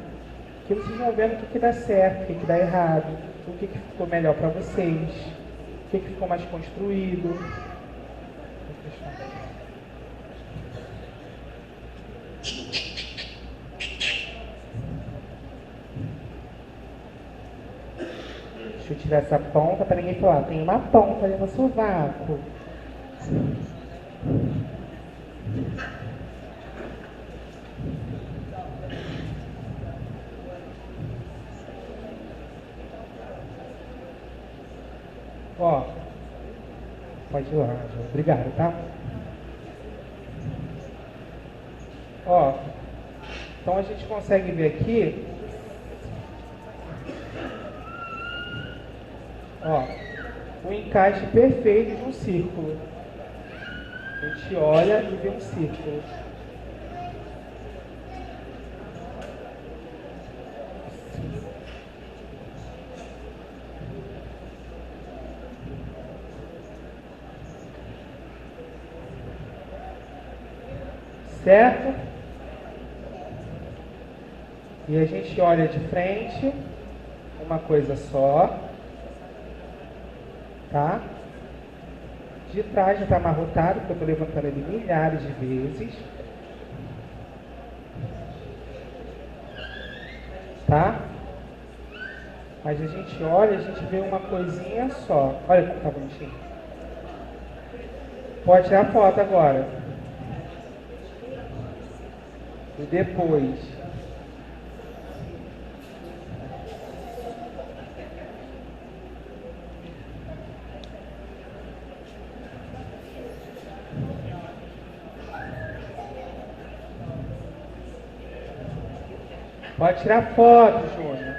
Porque vocês vão vendo o que dá certo, o que dá errado, o que ficou melhor para vocês, o que ficou mais construído. Deixa eu tirar essa ponta para ninguém falar, tem uma ponta ali no sovaco. Ó, pode ir lá, Ângela. Obrigado, tá? Ó, então a gente consegue ver aqui, ó, o encaixe perfeito de um círculo. A gente olha e vê um círculo. Certo? E a gente olha de frente, uma coisa só, tá? De trás já está amarrotado, porque eu estou levantando ele milhares de vezes. Tá? Mas a gente olha, a gente vê uma coisinha só. Olha como tá bonitinho. Pode tirar a foto agora. E depois. Pode tirar foto, Júnior.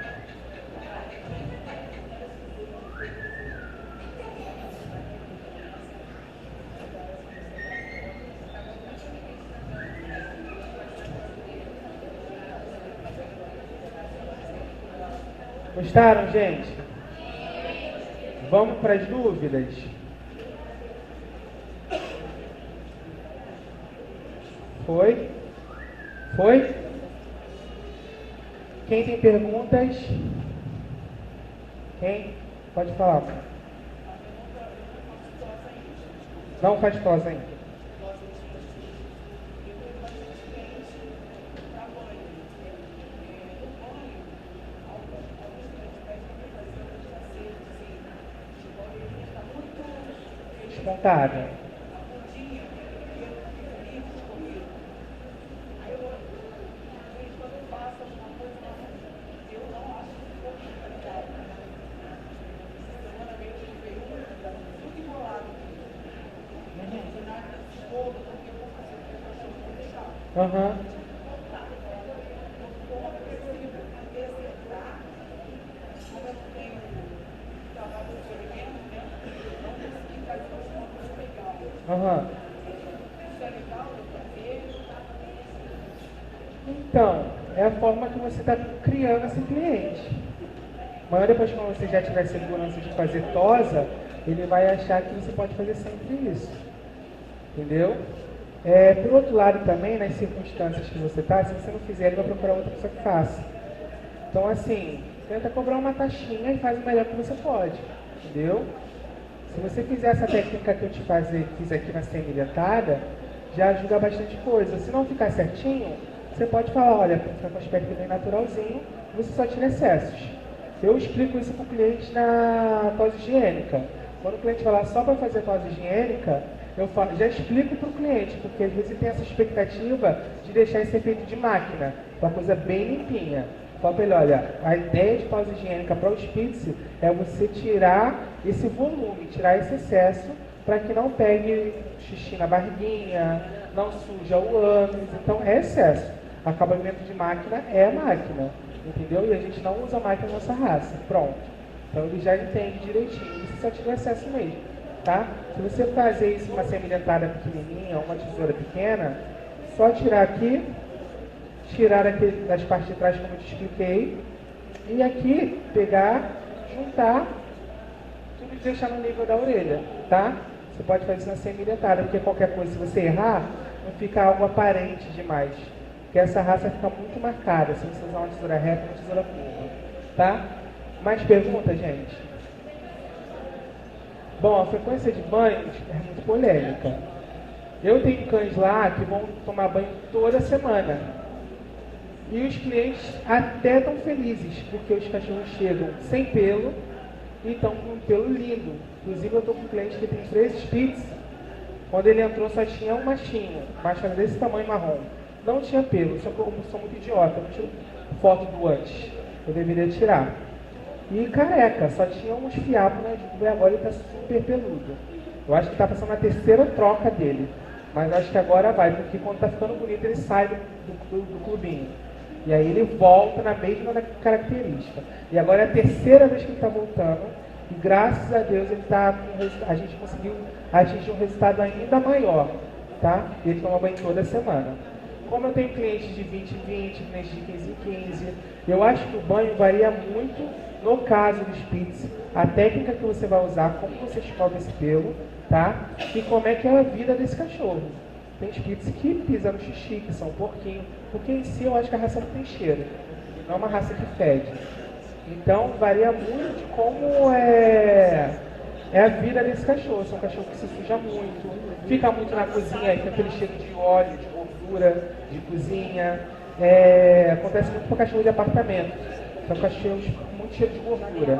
Gostaram, gente? Vamos para as dúvidas? Foi? Foi? Quem tem perguntas? Quem? Pode falar. Não faz tosa ainda. Despontada. Aham. Aham. Então, é a forma que você está criando esse cliente. Mas depois, quando você já tiver segurança de fazer tosa, ele vai achar que você pode fazer sempre isso. Entendeu? Por outro lado também, nas circunstâncias que você está, se você não fizer, ele vai procurar outra pessoa que faça. Então, assim, tenta cobrar uma taxinha e faz o melhor que você pode. Entendeu? Se você fizer essa técnica que eu fiz aqui na semi-dentada, já ajuda bastante coisa. Se não ficar certinho, você pode falar, olha, fica com o aspecto bem naturalzinho, você só tira excessos. Eu explico isso para o cliente na tosse higiênica. Quando o cliente vai lá só para fazer tosse higiênica, eu já explico para o cliente, porque às vezes ele tem essa expectativa de deixar esse efeito de máquina, uma coisa bem limpinha. Fala para ele, olha, a ideia de tosse higiênica para o Spitz é você tirar esse volume, tirar esse excesso, para que não pegue xixi na barriguinha, não suja o ânus, então é excesso. Acabamento de máquina é máquina, entendeu? E a gente não usa máquina na nossa raça, pronto. Então ele já entende direitinho, você só tira o excesso mesmo, tá? Se você fazer isso com uma semi-dentada pequenininha, uma tesoura pequena, só tirar aqui, tirar aqui das partes de trás como eu te expliquei, e aqui pegar, juntar, tudo e deixar no nível da orelha, tá? Você pode fazer isso na semi-dentada, porque qualquer coisa, se você errar, não fica algo aparente demais. Porque essa raça fica muito marcada, se você usar uma tesoura reta ou uma tesoura curva, tá? Mais perguntas, gente? Bom, a frequência de banhos é muito polêmica. Eu tenho cães lá que vão tomar banho toda semana. E os clientes até estão felizes, porque os cachorros chegam sem pelo e estão com um pelo lindo. Inclusive eu estou com um cliente que tem 3 Spitz. Quando ele entrou só tinha um machinho desse tamanho marrom. Não tinha pelo, só que eu sou muito idiota, eu não tiro foto do antes. Eu deveria tirar. e careca, só tinha uns fiapos na juba e agora ele está super peludo. Eu acho que está passando a terceira troca dele, mas acho que agora vai, porque quando está ficando bonito ele sai do clubinho. E aí ele volta na mesma característica. E agora é a terceira vez que ele está voltando, e graças a Deus ele tá a gente conseguiu atingir um resultado ainda maior, tá? Ele toma banho toda semana. Como eu tenho clientes de 20 em 20, clientes de 15 em 15, eu acho que o banho varia muito no caso dos Spitz, a técnica que você vai usar, como você escova esse pelo, tá? E como é que é a vida desse cachorro. Tem Spitz que pisam no xixi, que são porquinho, porque em si eu acho que a raça não tem cheiro, não é uma raça que fede. Então varia muito de como é a vida desse cachorro. É um cachorro que se suja muito, fica muito na cozinha, aí tem aquele cheiro de óleo, de gordura, de cozinha. Acontece muito com cachorro de apartamento. São cachorros com muito cheiro de gordura.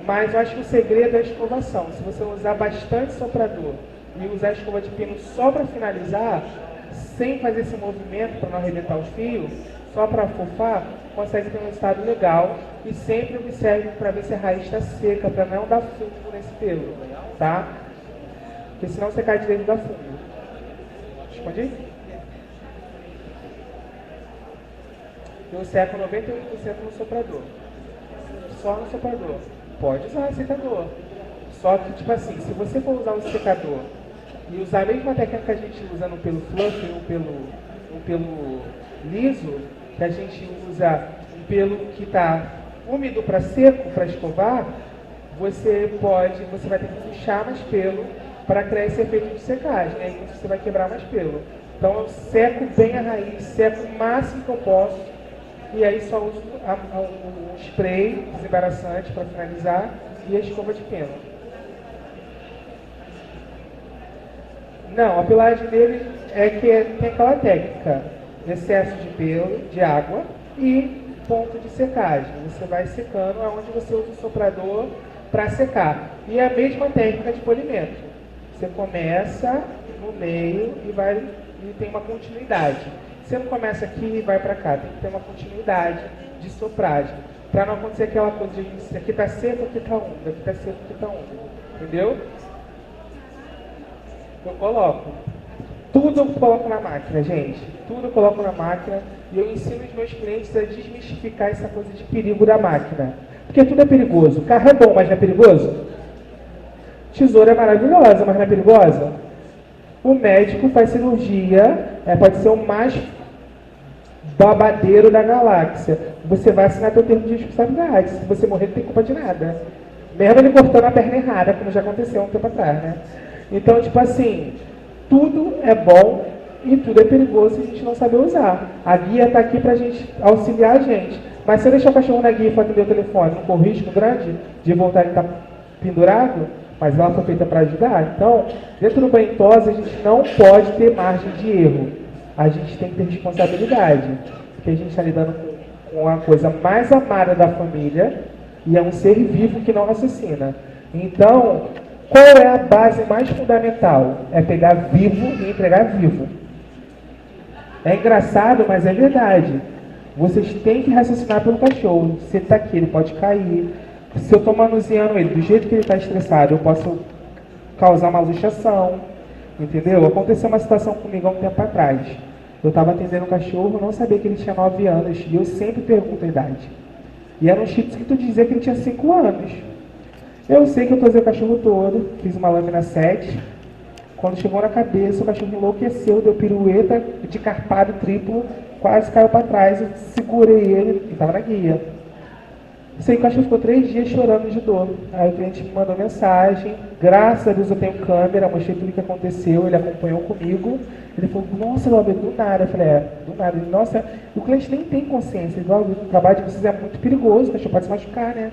Mas eu acho que o segredo é a escovação. Se você usar bastante soprador e usar a escova de pino só para finalizar, sem fazer esse movimento para não arrebentar os fios, só para afofar, consegue ter um resultado legal. E sempre observe para ver se a raiz está seca, para não dar fungo nesse pelo, tá? Porque senão você cai de dentro da fungo. Respondi? Eu seco 98% no soprador. Só no soprador. Pode usar secador. Só que, tipo assim, se você for usar o secador e usar a mesma técnica que a gente usa no pelo fluffy, no pelo liso, que a gente usa um pelo que está úmido para seco, para escovar, você vai ter que puxar mais pelo para criar esse efeito de secagem, aí você vai quebrar mais pelo. Então eu seco bem a raiz, seco o máximo que eu posso, e aí só uso o spray desembaraçante para finalizar e a escova de pena. Não, a pelagem dele é que tem aquela técnica, excesso de pelo, de água e ponto de secagem. Você vai secando aonde você usa o soprador para secar. E é a mesma técnica de polimento. Você começa no meio e tem uma continuidade. Você não começa aqui e vai para cá, tem que ter uma continuidade de sopragem. Para não acontecer aquela coisa de aqui está seco, aqui está úmido, aqui está seco, aqui está úmido. Entendeu? Eu coloco. Tudo eu coloco na máquina, gente. Tudo eu coloco na máquina e eu ensino os meus clientes a desmistificar essa coisa de perigo da máquina. Porque tudo é perigoso. O carro é bom, mas não é perigoso? Tesoura é maravilhosa, mas não é perigosa? O médico faz cirurgia, pode ser o mais babadeiro da galáxia. Você vai assinar teu termo de responsabilidade. Se você morrer, não tem culpa de nada. Mesmo ele cortando a perna errada, como já aconteceu um tempo atrás, né? Então, tipo assim, tudo é bom e tudo é perigoso se a gente não saber usar. A guia está aqui para a gente auxiliar a gente. Mas se eu deixar o cachorro na guia e for atender o telefone, não corre risco grande de voltar e estar pendurado, mas ela foi feita para ajudar. Então, dentro do banho tosa, a gente não pode ter margem de erro. A gente tem que ter responsabilidade. Porque a gente está lidando com a coisa mais amada da família e é um ser vivo que não raciocina. Então, qual é a base mais fundamental? É pegar vivo e entregar vivo. É engraçado, mas é verdade. Vocês têm que raciocinar pelo cachorro. Se ele está aqui, ele pode cair. Se eu estou manuseando ele do jeito que ele está estressado, eu posso causar uma luxação. Entendeu? Aconteceu uma situação comigo há um tempo atrás. Eu estava atendendo um cachorro, não sabia que ele tinha 9 anos. E eu sempre pergunto a idade. E era um Shih Tzu que tu dizia que ele tinha 5 anos. Eu sei que eu tosei o cachorro todo, fiz uma lâmina 7. Quando chegou na cabeça, o cachorro enlouqueceu, deu pirueta de carpado triplo, quase caiu para trás. Eu segurei ele, estava na guia. Sei que o cachorro ficou 3 dias chorando de dor. Aí o cliente me mandou mensagem. Graças a Deus eu tenho câmera, mostrei tudo o que aconteceu, ele acompanhou comigo. Ele falou, nossa, Glauber, do nada. Eu falei, do nada. Ele, nossa, o cliente nem tem consciência. Ele falou, o trabalho de vocês é muito perigoso, o cachorro pode se machucar, né?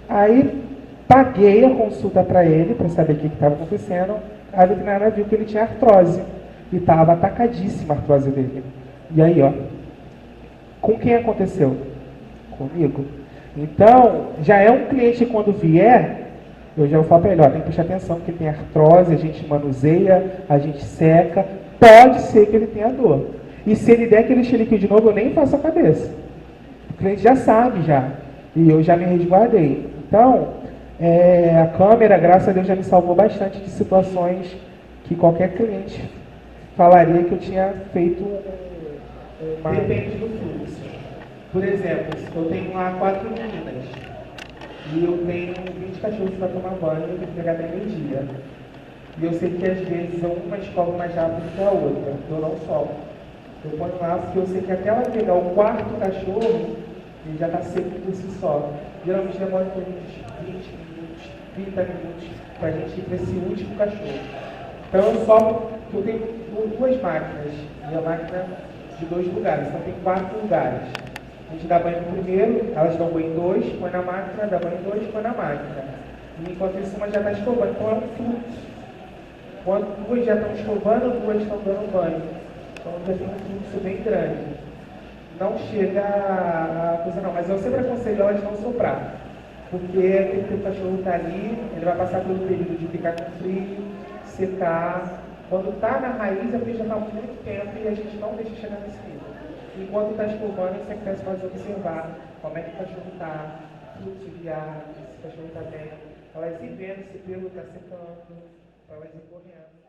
Aí paguei a consulta para ele, para saber o que estava acontecendo. A veterinária viu que ele tinha artrose. E estava atacadíssima a artrose dele. E aí, ó. Com quem aconteceu? Comigo. Então, já é um cliente que quando vier, eu já vou falar para ele, ó, tem que prestar atenção, porque ele tem artrose, a gente manuseia, a gente seca. Pode ser que ele tenha dor. E se ele der aquele xerique de novo, eu nem faço a cabeça. O cliente já sabe, já. E eu já me resguardei. Então, a câmera, graças a Deus, já me salvou bastante de situações que qualquer cliente falaria que eu tinha feito uma... Depende do fluxo. Por exemplo, eu tenho lá 4 meninas e eu tenho 20 cachorros para tomar banho e pegar até meio-dia. E eu sei que às vezes uma escova mais rápido que a outra. Eu não solto. Eu ponho lá porque eu sei que até ela pegar o quarto cachorro, ele já está seco por si só. Geralmente demora por uns 20 minutos, 30 minutos para a gente ir para esse último cachorro. Então eu solto, eu tenho 2 máquinas. E a máquina de 2 lugares, então tem 4 lugares. A gente dá banho no primeiro, elas dão banho em 2, põe na máquina, dá banho em 2, põe na máquina. E enquanto isso, uma já está escovando, então é um fluxo. Quando 2 já estão escovando, 2 estão dando banho. Então já tem um fluxo bem grande. Não chega a coisa não, mas eu sempre aconselho elas não soprar. Porque tem que o cachorro está ali, ele vai passar pelo período de ficar com frio, secar. Quando está na raiz, é porque já está há muito tempo e a gente não deixa chegar nesse nível. Enquanto está escovando, você pode observar como é que o cachorro está, fluxo de ar, se o cachorro está bem. Elas ir vendo se o pelo está secando, para elas ir correndo.